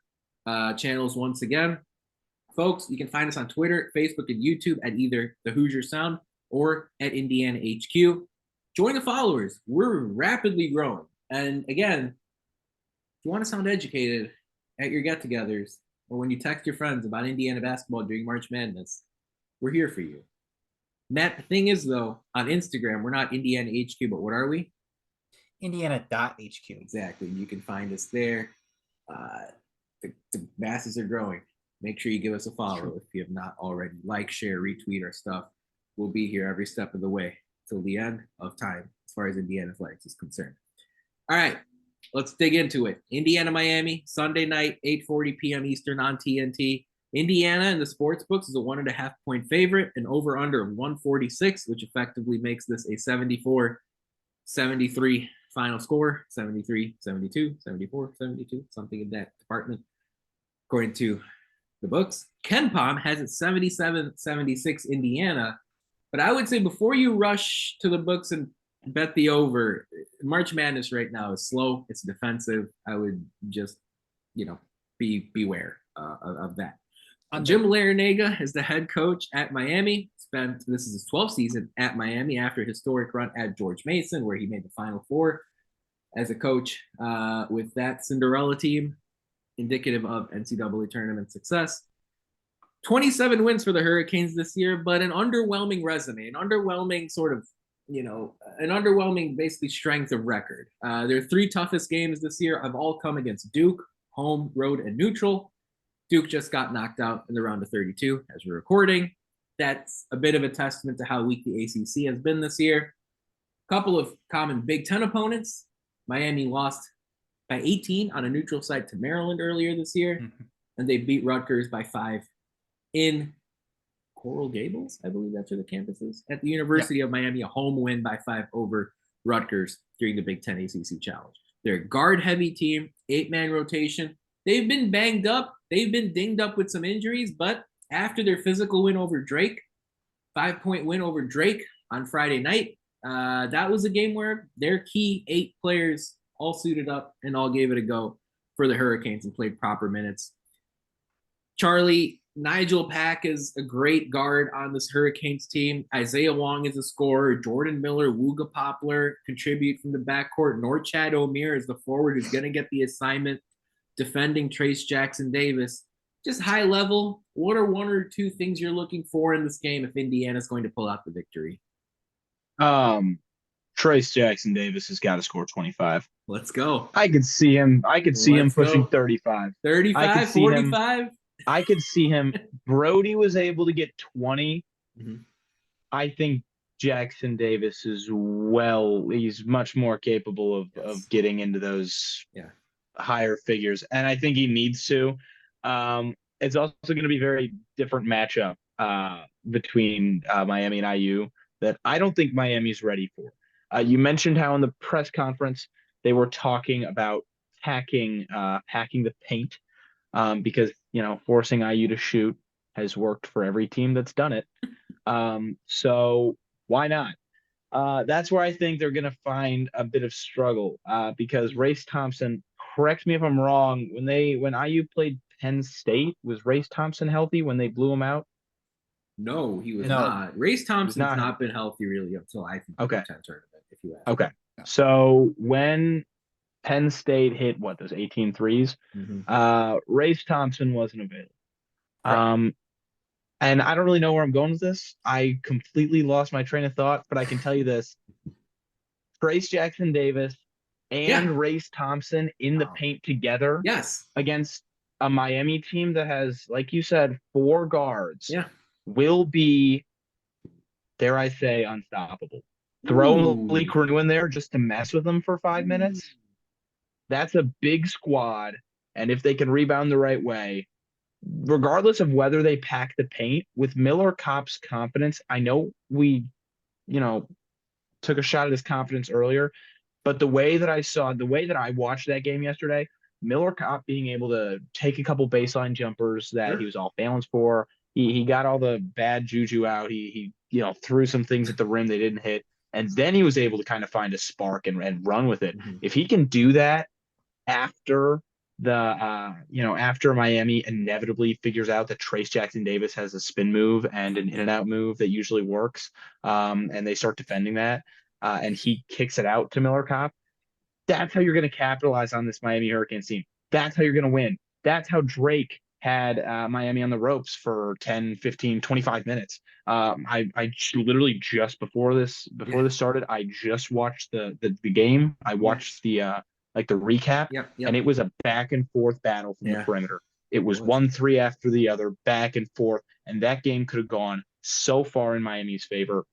channels once again. Folks, you can find us on Twitter, Facebook, and YouTube at either the Hoosier Sound or at Indiana HQ. Join the followers. We're rapidly growing. And again, if you want to sound educated at your get-togethers or when you text your friends about Indiana basketball during March Madness, we're here for you. Matt, the thing is, though, on Instagram, we're not Indiana HQ, but what are we? Indiana.HQ. Exactly. You can find us there. The masses are growing. Make sure you give us a follow if you have not already. Like, share, retweet our stuff. We'll be here every step of the way till the end of time as far as Indiana Athletics is concerned. All right, let's dig into it. Indiana-Miami, Sunday night, 8:40 p.m. Eastern on TNT. Indiana in the sports books is a 1.5 point favorite, and over-under of 146, which effectively makes this a 74-73 final score, 73-72, 74-72, something in that department, according to the books. KenPom has it 77-76 Indiana, but I would say before you rush to the books and bet the over, March Madness right now is slow. It's defensive. I would just, beware of that. Jim Larinaga is the head coach at Miami. This is his 12th season at Miami after a historic run at George Mason, where he made the Final Four as a coach with that Cinderella team, indicative of NCAA tournament success. 27 wins for the Hurricanes this year, but an underwhelming resume, an underwhelming basically strength of record. Their 3 toughest games this year have all come against Duke, home, road, and neutral. Duke just got knocked out in the round of 32 as we're recording. That's a bit of a testament to how weak the ACC has been this year. A couple of common Big Ten opponents. Miami lost by 18 on a neutral site to Maryland earlier this year, and they beat Rutgers by 5 in Coral Gables, I believe that's where the campus is, at the University of Miami, a home win by 5 over Rutgers during the Big Ten ACC Challenge. They're a guard-heavy team, 8-man rotation. They've been banged up. They've been dinged up with some injuries, but after their physical win over Drake, 5-point win over Drake on Friday night, that was a game where their key 8 players all suited up and all gave it a go for the Hurricanes and played proper minutes. Charlie, Nigel Pack is a great guard on this Hurricanes team. Isaiah Wong is a scorer. Jordan Miller, Wooga Poplar contribute from the backcourt. Norchad O'Meara is the forward who's going to get the assignment defending Trayce Jackson-Davis. Just high level, what are 1 or 2 things you're looking for in this game if Indiana's going to pull out the victory? Trayce Jackson-Davis has got to score 25. Let's go. I could see him pushing 35. 35, 45? I could see him. Brody was able to get 20. Mm-hmm. I think Jackson-Davis he's much more capable of getting into those higher figures. And I think he needs to. It's also going to be a very different matchup between Miami and IU that I don't think Miami's ready for. You mentioned how in the press conference they were talking about packing the paint because, forcing IU to shoot has worked for every team that's done it. So why not? That's where I think they're going to find a bit of struggle because Race Thompson, correct me if I'm wrong, when IU played Penn State, was Race Thompson healthy when they blew him out? No, he was not. Race Thompson's not been healthy really until I think the Big Ten tournament, if you ask. Okay. Yeah. So when Penn State hit those 18 threes, Race Thompson wasn't available. Right. And I don't really know where I'm going with this. I completely lost my train of thought, but I can tell you this. Trayce Jackson-Davis and Race Thompson in the paint together against a Miami team that has, like you said, 4 guards will be, dare I say, unstoppable. Throw Lee Cornu in there just to mess with them for 5 minutes. That's a big squad. And if they can rebound the right way, regardless of whether they pack the paint, with Miller Kopp's confidence, I know we, took a shot at his confidence earlier, but the way that I watched that game yesterday, Miller Kopp being able to take a couple baseline jumpers that he was off balance for, he got all the bad juju out. He threw some things at the rim they didn't hit, and then he was able to kind of find a spark and run with it. If he can do that after after Miami inevitably figures out that Trayce Jackson-Davis has a spin move and an in and out move that usually works, and they start defending that, and he kicks it out to Miller Kopp, that's how you're going to capitalize on this Miami Hurricanes team. That's how you're going to win. That's how Drake had Miami on the ropes for 10, 15, 25 minutes. I literally just before this started, I just watched the game. I watched the recap, and it was a back and forth battle from the perimeter. It was 1-3 after the other, back and forth, and that game could have gone so far in Miami's favor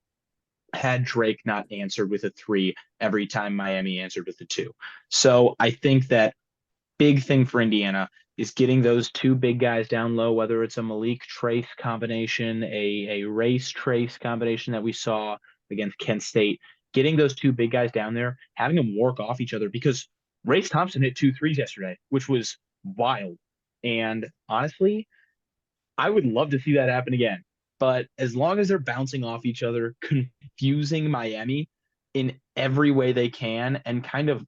had Drake not answered with a 3 every time Miami answered with a 2. So I think that big thing for Indiana is getting those 2 big guys down low, whether it's a Malik Trayce combination, a Race Trayce combination that we saw against Kent State, getting those 2 big guys down there, having them work off each other, because Race Thompson hit 2 threes yesterday, which was wild. And honestly, I would love to see that happen again. But as long as they're bouncing off each other, confusing Miami in every way they can, and kind of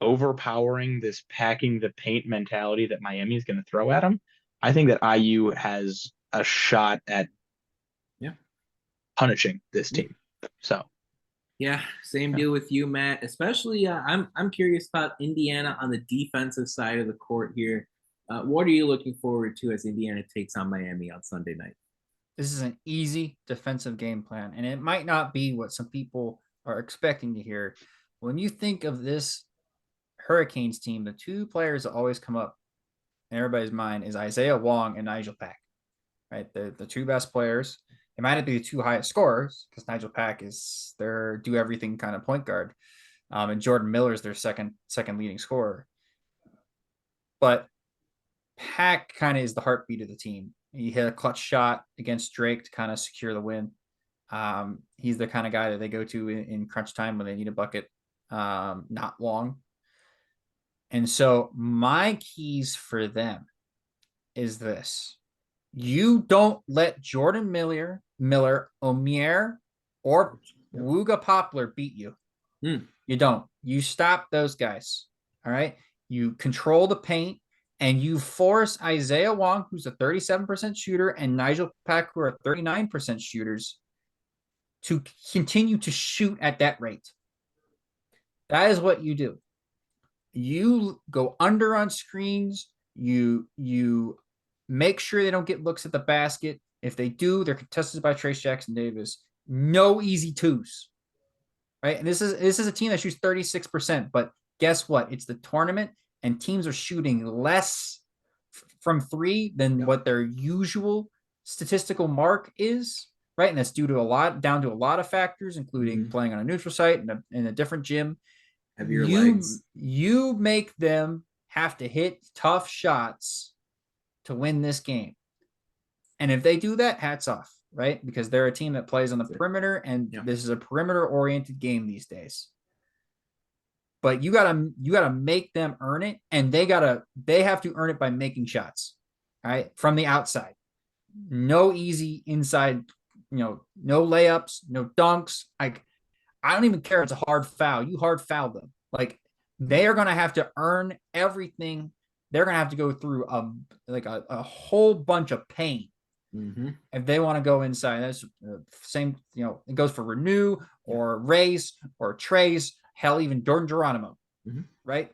overpowering this packing the paint mentality that Miami is going to throw at them, I think that IU has a shot at punishing this team. So. Yeah, same deal with you, Matt. Especially, I'm curious about Indiana on the defensive side of the court here. What are you looking forward to as Indiana takes on Miami on Sunday night? This is an easy defensive game plan, and it might not be what some people are expecting to hear. When you think of this Hurricanes team, the 2 players that always come up in everybody's mind is Isaiah Wong and Nigel Pack, right? The 2 best players. It might not be the 2 highest scorers because Nigel Pack is their do-everything kind of point guard, and Jordan Miller is their second leading scorer. But Pack kind of is the heartbeat of the team. He hit a clutch shot against Drake to kind of secure the win. He's the kind of guy that they go to in crunch time when they need a bucket, not long. And so my keys for them is this. You don't let Jordan Miller, Omier, or Wooga Poplar beat you. You don't. You stop those guys. All right. You control the paint and you force Isaiah Wong, who's a 37% shooter, and Nigel Pack, who are 39% shooters, to continue to shoot at that rate. That is what you do. You go under on screens. You make sure they don't get looks at the basket. If they do, they're contested by Trayce Jackson-Davis. No easy twos, right? And this is a team that shoots 36%. But guess what? It's the tournament, and teams are shooting less from three than what their usual statistical mark is, right? And that's down to a lot of factors, including playing on a neutral site and in a different gym. You make them have to hit tough shots to win this game. And if they do that, hats off, right? Because they're a team that plays on the perimeter, and this is a perimeter-oriented game these days. But you gotta make them earn it, and they have to earn it by making shots, right? From the outside. No easy inside, no layups, no dunks. I don't even care if it's a hard foul. You hard foul them. Like, they are gonna have to earn everything. They're gonna have to go through a whole bunch of pain if they want to go inside. That's the same. It goes for Renew or Race or Trayce. Hell, even Jordan Geronimo, right?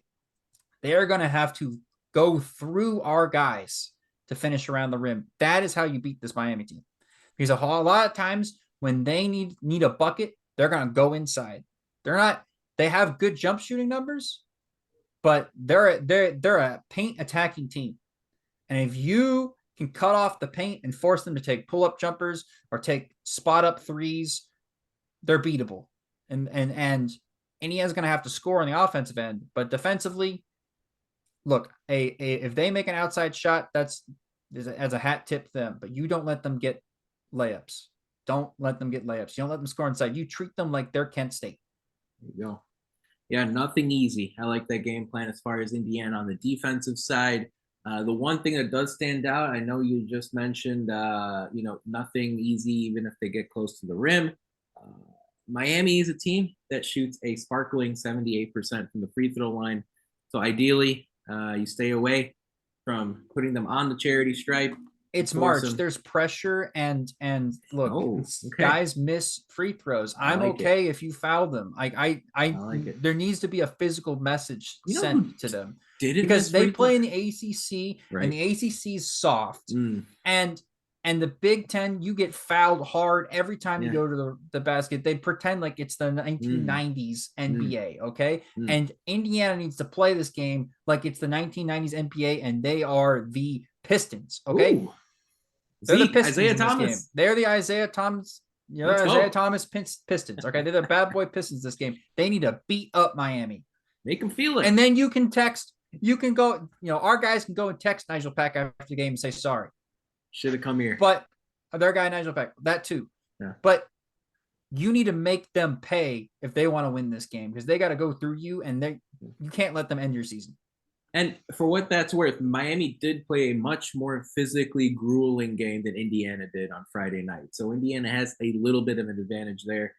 They are going to have to go through our guys to finish around the rim. That is how you beat this Miami team. Because a lot of times when they need a bucket, they're going to go inside. They have good jump shooting numbers, but they're a paint attacking team. And if you can cut off the paint and force them to take pull-up jumpers or take spot-up threes, they're beatable. And Indiana's going to have to score on the offensive end, but defensively, look, if they make an outside shot, that's as a hat tip to them, but you don't let them get layups. Don't let them get layups. You don't let them score inside. You treat them like they're Kent State. There you go. Yeah, nothing easy. I like that game plan as far as Indiana on the defensive side. The one thing that does stand out, I know you just mentioned, nothing easy even if they get close to the rim. Miami is a team that shoots a sparkling 78% from the free throw line. So ideally, you stay away from putting them on the charity stripe. It's March. There's pressure, and look, guys miss free throws. I'm okay if you foul them. I like it. There needs to be a physical message sent to them because they play in the ACC, and the ACC is soft, and the Big Ten, you get fouled hard every time you go to the basket. They pretend like it's the 1990s NBA, okay? And Indiana needs to play this game like it's the 1990s NBA, and they are the Pistons, okay? Ooh. They're the Pistons Isaiah Thomas. Game. They're the Isaiah Thomas. Isaiah Thomas Pistons. Okay, they're the bad boy Pistons this game. They need to beat up Miami. Make them feel it. And then you can go. Our guys can go and text Nigel Pack after the game and say sorry. Should have come here. But their guy Nigel Pack, that too. Yeah. But you need to make them pay if they want to win this game because they got to go through you, and you can't let them end your season. And for what that's worth, Miami did play a much more physically grueling game than Indiana did on Friday night. So Indiana has a little bit of an advantage there,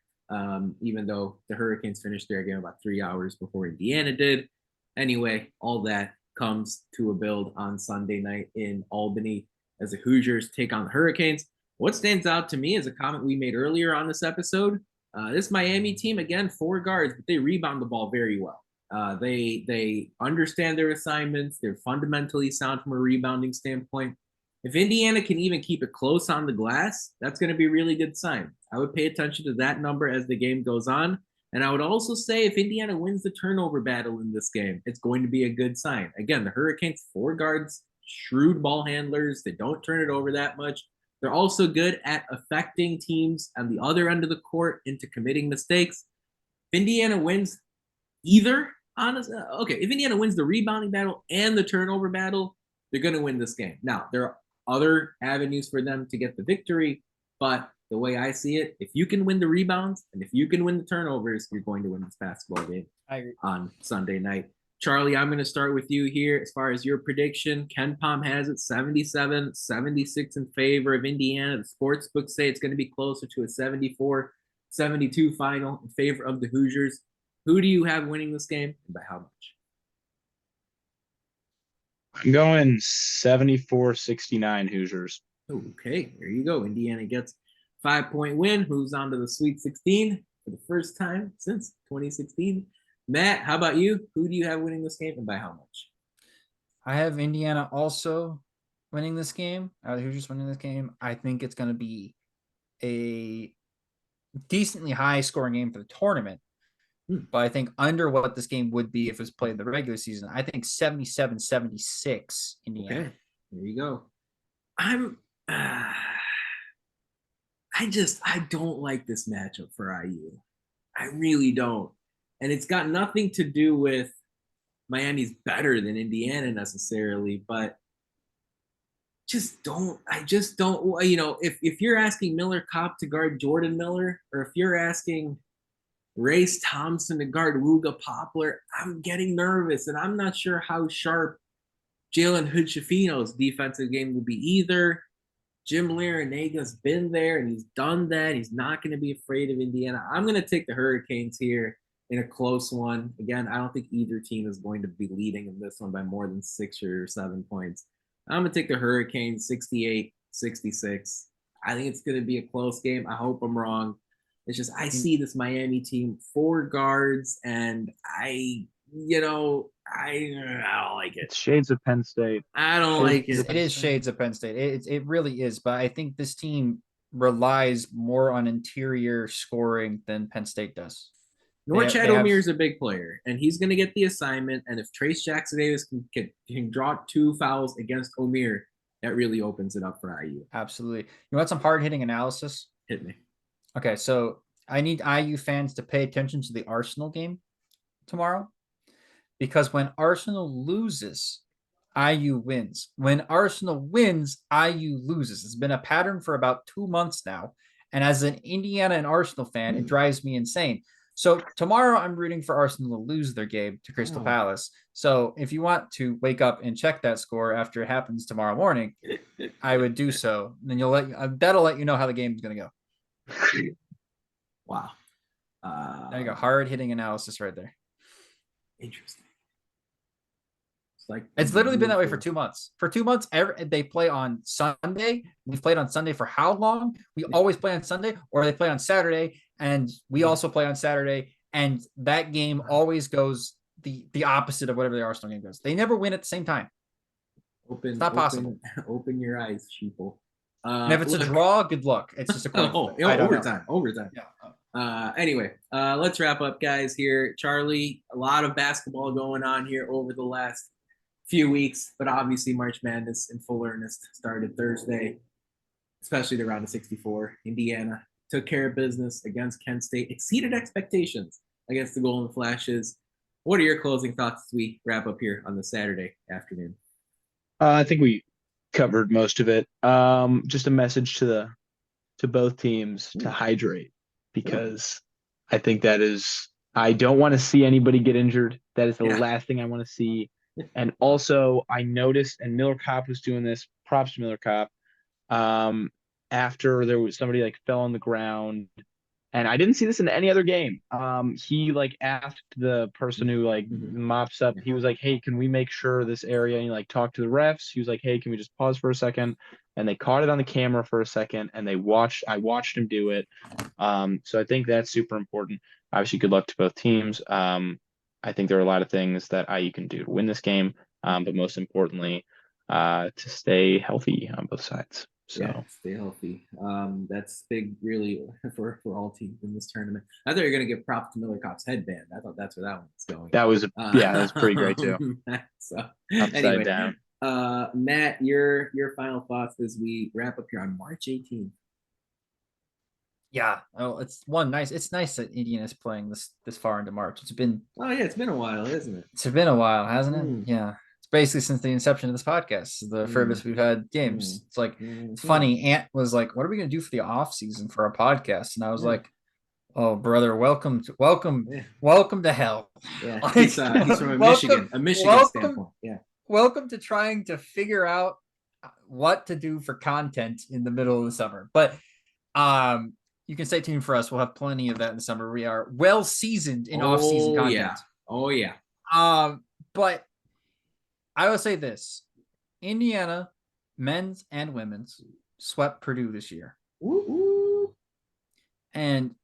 even though the Hurricanes finished their game about 3 hours before Indiana did. Anyway, all that comes to a build on Sunday night in Albany as the Hoosiers take on the Hurricanes. What stands out to me is a comment we made earlier on this episode. This Miami team, again, 4 guards, but they rebound the ball very well. They understand their assignments. They're fundamentally sound from a rebounding standpoint. If Indiana can even keep it close on the glass, that's going to be a really good sign. I would pay attention to that number as the game goes on. And I would also say if Indiana wins the turnover battle in this game, it's going to be a good sign. Again, the Hurricanes, 4 guards, shrewd ball handlers. They don't turn it over that much. They're also good at affecting teams on the other end of the court into committing mistakes. If Indiana wins if Indiana wins the rebounding battle and the turnover battle, they're going to win this game. Now, there other avenues for them to get the victory. But the way I see it, if you can win the rebounds and if you can win the turnovers, you're going to win this basketball game on Sunday night. Charlie, I'm going to start with you here as far as your prediction. Ken Palm has it 77-76 in favor of Indiana. The sports books say it's going to be closer to a 74-72 final in favor of the Hoosiers. Who do you have winning this game and by how much? I'm going 74-69 Hoosiers. Okay, there you go. Indiana gets 5-point win. Who's on to the Sweet 16 for the first time since 2016. Matt, how about you? Who do you have winning this game and by how much? I have Indiana also winning this game. The Hoosiers winning this game. I think it's going to be a decently high scoring game for the tournament. But I think under what this game would be if it was played in the regular season, I think 77-76 Indiana. Okay, there you go. I don't like this matchup for IU. I really don't. And it's got nothing to do with Miami's better than Indiana necessarily, but I just don't, if you're asking Miller Kopp to guard Jordan Miller, or if you're asking Race Thompson to guard Wooga Poplar, I'm getting nervous, and I'm not sure how sharp Jalen Hood-Schifino's defensive game will be either. Jim Larinaga's been there, and he's done that. He's not going to be afraid of Indiana. I'm going to take the Hurricanes here in a close one. Again, I don't think either team is going to be leading in this one by more than 6 or 7 points. I'm going to take the Hurricanes 68-66. I think it's going to be a close game. I hope I'm wrong. It's just I see this Miami team 4 guards, and I don't like it. It's shades of Penn State. I don't like it. It is shades of Penn State. It really is. But I think this team relies more on interior scoring than Penn State does. Norchad Omier is a big player, and he's going to get the assignment. And if Trayce Jackson-Davis can draw 2 fouls against Omier, that really opens it up for IU. Absolutely. You want some hard-hitting analysis? Hit me. Okay, so I need IU fans to pay attention to the Arsenal game tomorrow, because when Arsenal loses, IU wins. When Arsenal wins, IU loses. It's been a pattern for about 2 months now. And as an Indiana and Arsenal fan, it drives me insane. So tomorrow I'm rooting for Arsenal to lose their game to Crystal Palace. So if you want to wake up and check that score after it happens tomorrow morning, I would do so. And then that'll let you know how the game is going to go. Wow. There you go. Hard hitting analysis right there. Interesting. It's literally been that way for 2 months. For 2 months, they play on Sunday. We've played on Sunday for how long? We always play on Sunday, or they play on Saturday, and we also play on Saturday. And that game always goes the opposite of whatever the Arsenal game goes. They never win at the same time. It's not possible. Open your eyes, sheeple. And if it's a draw, good luck. It's just a coin. Overtime. Yeah. Anyway, let's wrap up, guys. Here, Charlie. A lot of basketball going on here over the last few weeks, but obviously March Madness in full earnest started Thursday, especially the round of 64. Indiana took care of business against Kent State, exceeded expectations against the Golden Flashes. What are your closing thoughts as we wrap up here on the Saturday afternoon? I think we covered most of it. Just a message to both teams to hydrate, because I think I don't want to see anybody get injured. That is the last thing I want to see. And also, I noticed, and Miller Kopp was doing this, props to Miller Kopp, after there was somebody fell on the ground, and I didn't see this in any other game. He asked the person who mops up, he was like, hey, can we make sure this area, and he talked to the refs. He was like, hey, can we just pause for a second? And they caught it on the camera for a second, and I watched him do it. So I think that's super important. Obviously, good luck to both teams. I think there are a lot of things that IU can do to win this game, but most importantly, to stay healthy on both sides. So stay healthy. That's big, really, for all teams in this tournament. I thought you were going to give props to Miller Kopp's headband. I thought that's where that one was going. That was that was pretty great too. So upside down. Matt, your final thoughts as we wrap up here on March 18th. Yeah, it's nice that Indiana is playing this far into March. It's been a while, isn't it? It's been a while, hasn't it? Yeah, basically since the inception of this podcast, the furthest we've had games. It's like, it's funny. Ant was like, what are we going to do for the off season for our podcast? And I was like, oh, brother, welcome to hell. Yeah, Like, he's from a Michigan standpoint. Yeah. Welcome to trying to figure out what to do for content in the middle of the summer. But you can stay tuned for us. We'll have plenty of that in the summer. We are well seasoned in off-season content. Oh yeah. But I will say this: Indiana, men's and women's, swept Purdue this year. Ooh. And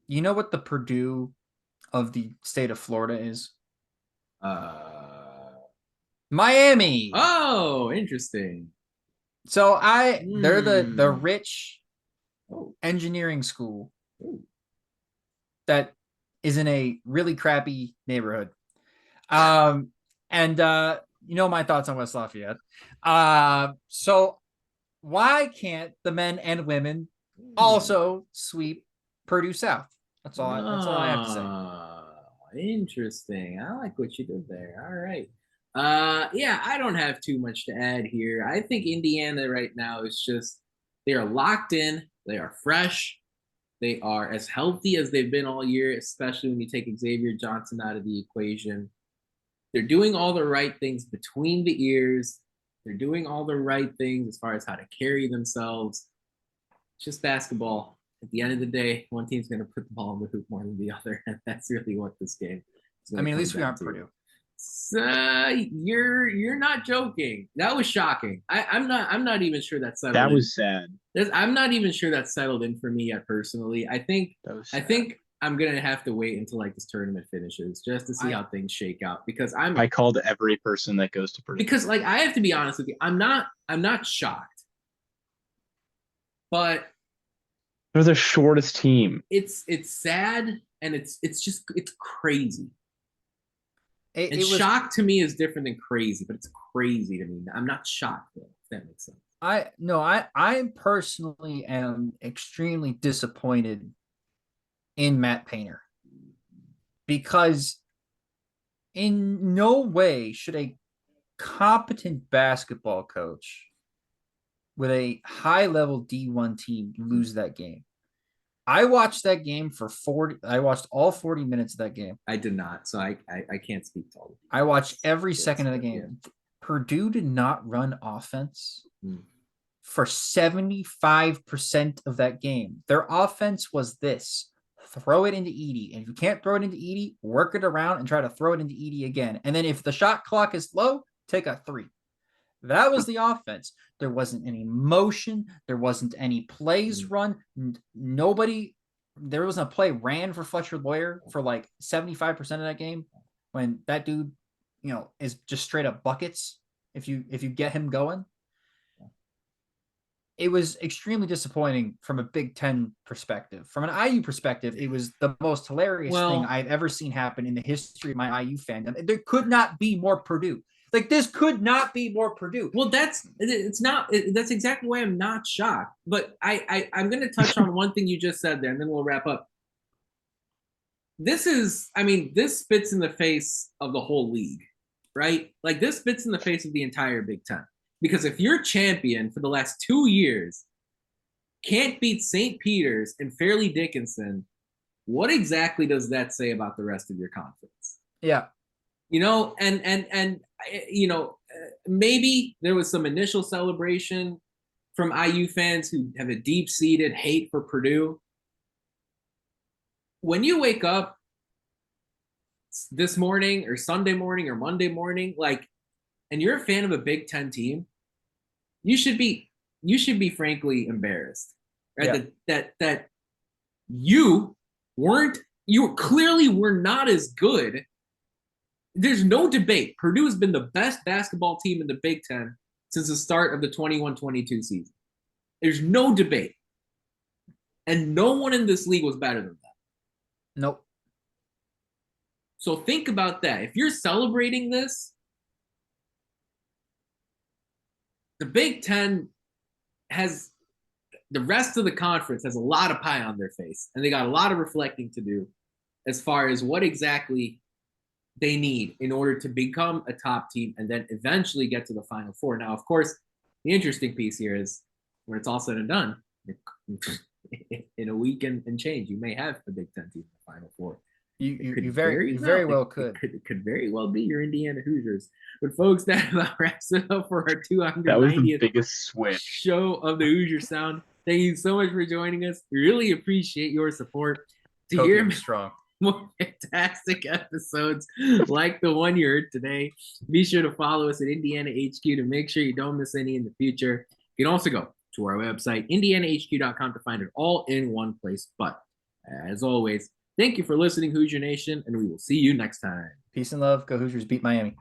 you know what the Purdue of the state of Florida is? Miami. Oh, interesting. So they're the rich engineering school that is in a really crappy neighborhood. You know my thoughts on West Lafayette. So why can't the men and women also sweep Purdue South? That's all I have to say. Interesting. I like what you did there. All right. Yeah, I don't have too much to add here. I think Indiana right now is just, they are locked in. They are fresh. They are as healthy as they've been all year, especially when you take Xavier Johnson out of the equation. They're doing all the right things between the ears. They're doing all the right things as far as how to carry themselves. It's just basketball. At the end of the day, one team's going to put the ball in the hoop more than the other, and that's really what this game is. I mean, at least we aren't Purdue. You're not joking. That was shocking. I'm not even sure that's settled. That was sad. I'm not even sure that's settled in for me yet personally. I think I'm gonna have to wait until like this tournament finishes just to see how things shake out, because I called every person that goes to Purdue. Because like, I have to be honest with you, I'm not shocked, but they're the shortest team. It's sad, and it's crazy. Shock to me is different than crazy, but it's crazy to me. I'm not shocked though, if that makes sense. I personally am extremely disappointed in Matt Painter, because in no way should a competent basketball coach with a high-level D1 team lose that game. I watched that game for 40. I watched all 40 minutes of that game. I did not, so I can't speak to all of it. I watched every second of the game. Yeah. Purdue did not run offense for 75% of that game. Their offense was this: throw it into Edie. And if you can't throw it into Edie, work it around and try to throw it into Edie again. And then if the shot clock is low, take a three. That was the offense. There wasn't any motion. There wasn't any plays run. There wasn't a play ran for Fletcher Lawyer for like 75% of that game, when that dude, is just straight up buckets if you get him going. It was extremely disappointing from a Big Ten perspective. From an IU perspective, it was the most hilarious thing I've ever seen happen in the history of my IU fandom. There could not be more Purdue. Like, this could not be more Purdue. Well, that's exactly why I'm not shocked. But I'm going to touch on one thing you just said there, and then we'll wrap up. This spits in the face of the whole league, right? Like, this spits in the face of the entire Big Ten. Because if your champion for the last 2 years can't beat St. Peter's and Fairleigh Dickinson, what exactly does that say about the rest of your conference? Yeah. Maybe there was some initial celebration from IU fans who have a deep-seated hate for Purdue. When you wake up this morning or Sunday morning or Monday morning, and you're a fan of a Big Ten team, you should be frankly embarrassed, right? Yeah. That you clearly were not as good. There's no debate. Purdue has been the best basketball team in the Big Ten since the start of the 21-22 season. There's no debate. And no one in this league was better than that. Nope. So think about that. If you're celebrating this, the Big Ten the rest of the conference has a lot of pie on their face, and they got a lot of reflecting to do as far as what exactly they need in order to become a top team and then eventually get to the Final Four. Now, of course, the interesting piece here is when it's all said and done, in a week and change, you may have a Big Ten team in the Final Four. You very well could. It could very well be your Indiana Hoosiers. But folks, that about wraps it up for our 290th That was the biggest switch show of the Hoosier Sound. Thank you so much for joining us. We really appreciate your support. To hear strong. more fantastic episodes like the one you heard today, be sure to follow us at Indiana HQ to make sure you don't miss any in the future. You can also go to our website, indianahq.com, to find it all in one place. But as always, thank you for listening, Hoosier Nation, and we will see you next time. Peace and love. Go Hoosiers. Beat Miami.